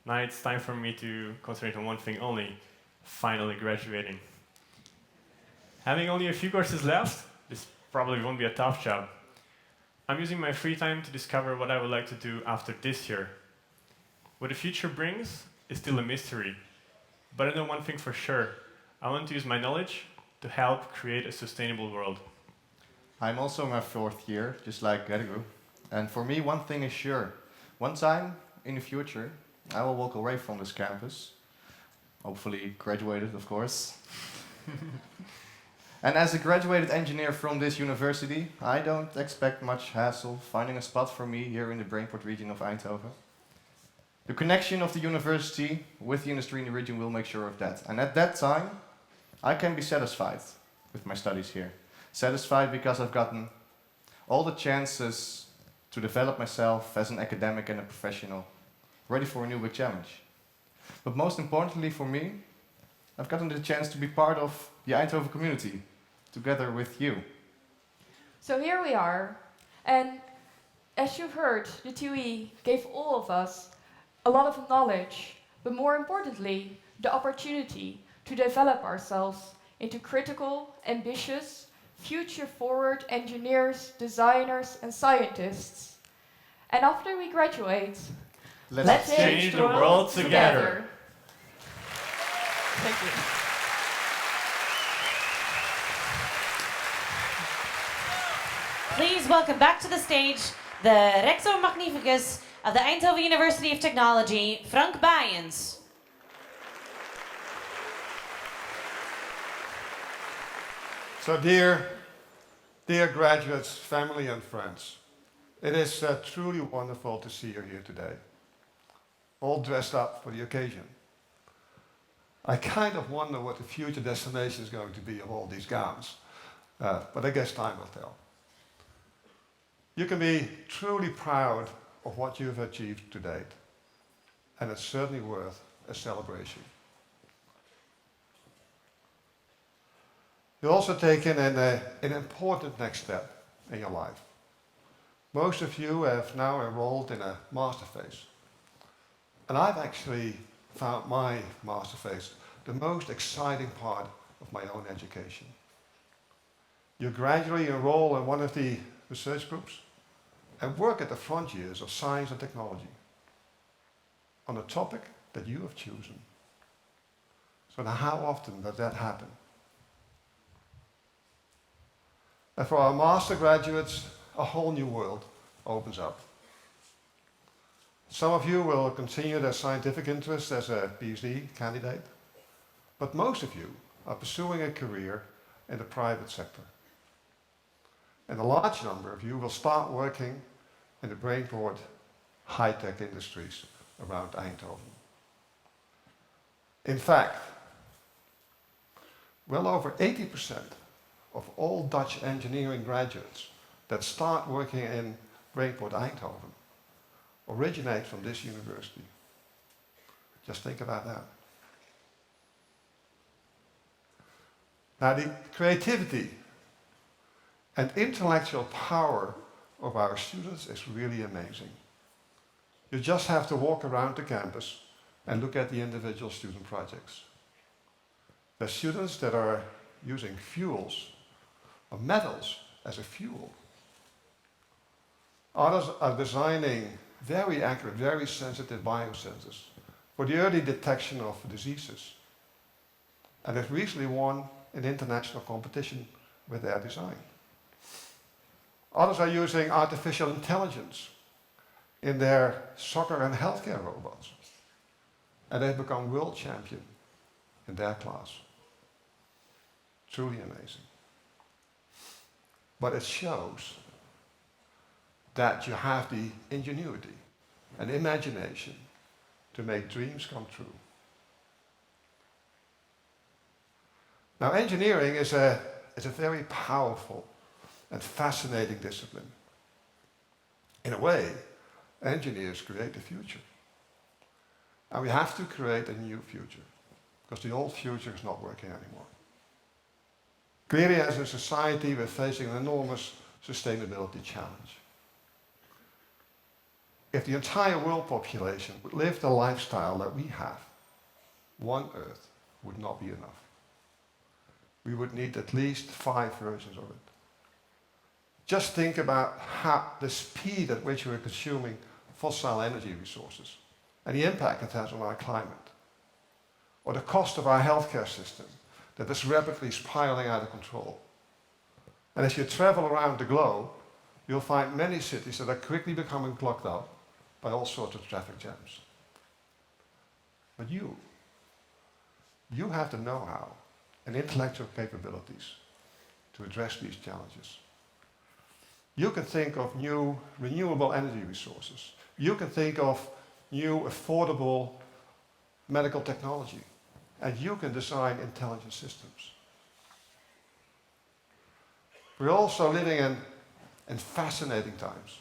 now it's time for me to concentrate on one thing only: finally graduating. Having only a few courses left, this probably won't be a tough job. I'm using my free time to discover what I would like to do after this year. What the future brings is still a mystery, but I know one thing for sure: I want to use my knowledge to help create a sustainable world. I'm also in my 4th year, just like Gergo. And for me, one thing is sure. One time in the future, I will walk away from this campus. Hopefully graduated, of course. And as a graduated engineer from this university, I don't expect much hassle finding a spot for me here in the Brainport region of Eindhoven. The connection of the university with the industry in the region will make sure of that. And at that time, I can be satisfied with my studies here. Satisfied because I've gotten all the chances to develop myself as an academic and a professional, ready for a new big challenge. But most importantly for me, I've gotten the chance to be part of the Eindhoven community, together with you. So here we are, and as you've heard, the TUE gave all of us a lot of knowledge, but more importantly, the opportunity to develop ourselves into critical, ambitious, future-forward engineers, designers, and scientists. And after we graduate, let's change the world together. Thank you. Please welcome back to the stage the Rector Magnificus of the Eindhoven University of Technology, Frank Bijens. So dear graduates, family and friends, it is truly wonderful to see you here today, all dressed up for the occasion. I kind of wonder what the future destination is going to be of all these gowns, but I guess time will tell. You can be truly proud of what you've achieved to date, and it's certainly worth a celebration. You've also taken an important next step in your life. Most of you have now enrolled in a master phase. And I've actually found my master phase the most exciting part of my own education. You gradually enroll in one of the research groups and work at the frontiers of science and technology on a topic that you have chosen. So now how often does that happen? And for our master graduates, a whole new world opens up. Some of you will continue their scientific interest as a PhD candidate, but most of you are pursuing a career in the private sector. And a large number of you will start working in the brainport high-tech industries around Eindhoven. In fact, well over 80% of all Dutch engineering graduates that start working in brainport Eindhoven originate from this university. Just think about that. Now, the creativity and intellectual power of our students is really amazing. You just have to walk around the campus and look at the individual student projects. There are students that are using fuels or metals as a fuel. Others are designing very accurate, very sensitive biosensors for the early detection of diseases. And they've recently won an international competition with their design. Others are using artificial intelligence in their soccer and healthcare robots. And they've become world champion in their class. Truly amazing. But it shows that you have the ingenuity and imagination to make dreams come true. Now, engineering is a very powerful and fascinating discipline. In a way, engineers create the future. And we have to create a new future, because the old future is not working anymore. Clearly, as a society, we're facing an enormous sustainability challenge. If the entire world population would live the lifestyle that we have, one Earth would not be enough. We would need at least 5 versions of it. Just think about the speed at which we're consuming fossil energy resources and the impact it has on our climate. Or the cost of our healthcare system that is rapidly spiraling out of control. And as you travel around the globe, you'll find many cities that are quickly becoming clogged up by all sorts of traffic jams. But you have the know-how and intellectual capabilities to address these challenges. You can think of new renewable energy resources. You can think of new affordable medical technology. And you can design intelligent systems. We're also living in fascinating times.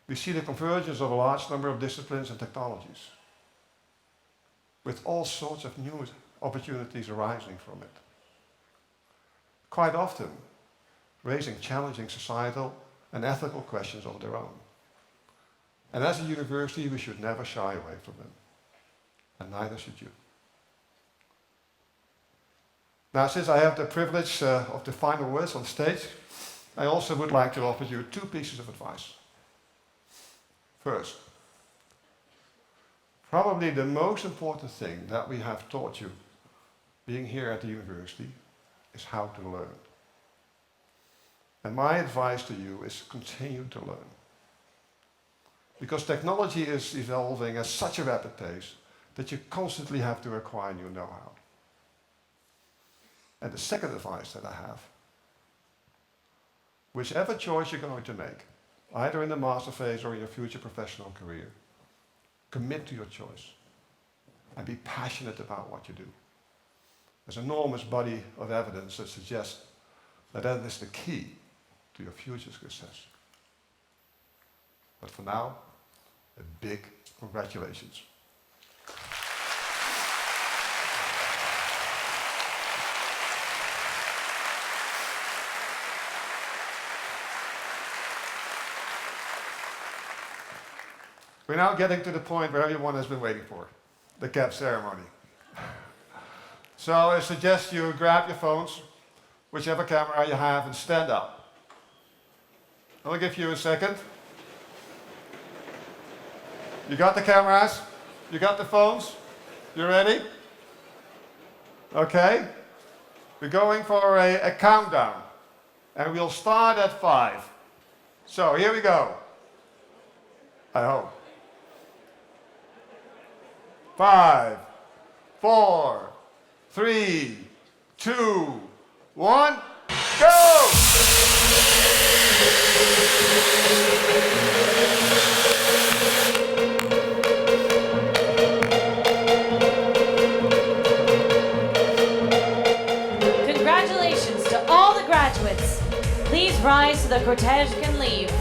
We see the convergence of a large number of disciplines and technologies, with all sorts of new opportunities arising from it. Quite often, raising challenging societal and ethical questions on their own. And as a university, we should never shy away from them. And neither should you. Now, since I have the privilege of the final words on stage, I also would like to offer you 2 pieces of advice. First, probably the most important thing that we have taught you being here at the university is how to learn. And my advice to you is continue to learn. Because technology is evolving at such a rapid pace that you constantly have to acquire new know-how. And the second advice that I have, whichever choice you're going to make, either in the master phase or in your future professional career, commit to your choice and be passionate about what you do. There's an enormous body of evidence that suggests that that is the key to your future success. But for now, a big congratulations. We're now getting to the point where everyone has been waiting for, the cap ceremony. So I suggest you grab your phones, whichever camera you have, and stand up. I'll give you a second. You got the cameras? You got the phones? You ready? Okay. We're going for a countdown. And we'll start at 5. So here we go. I hope. 5, 4, 3, 2, 1, go! Congratulations to all the graduates. Please rise so the cortege can leave.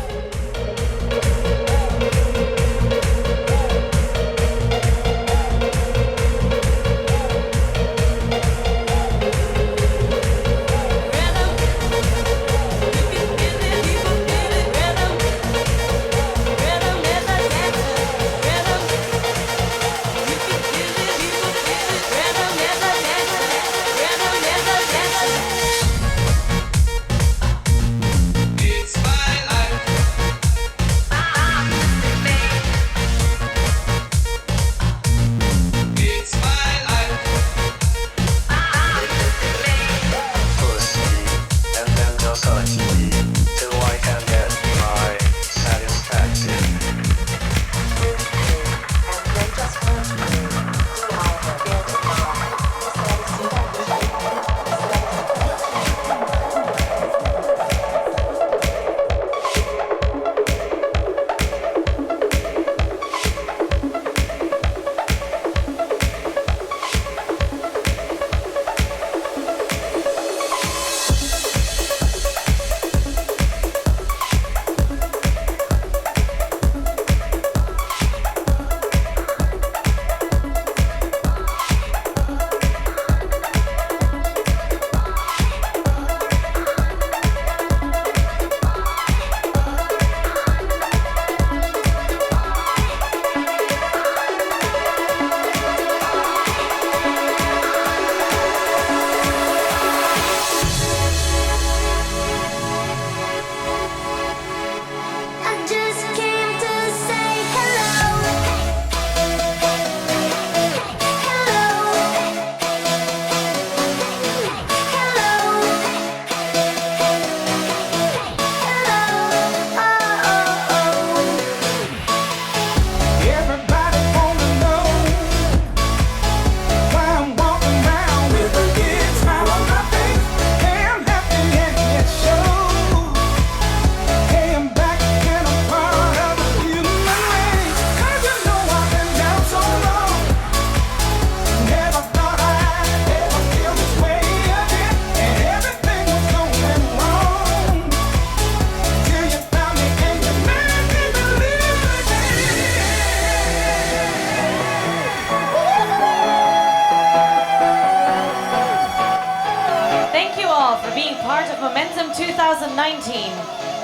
part of MomenTUm 2019.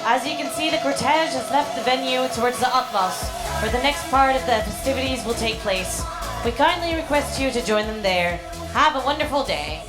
As you can see, the cortege has left the venue towards the Atlas, where the next part of the festivities will take place. We kindly request you to join them there. Have a wonderful day.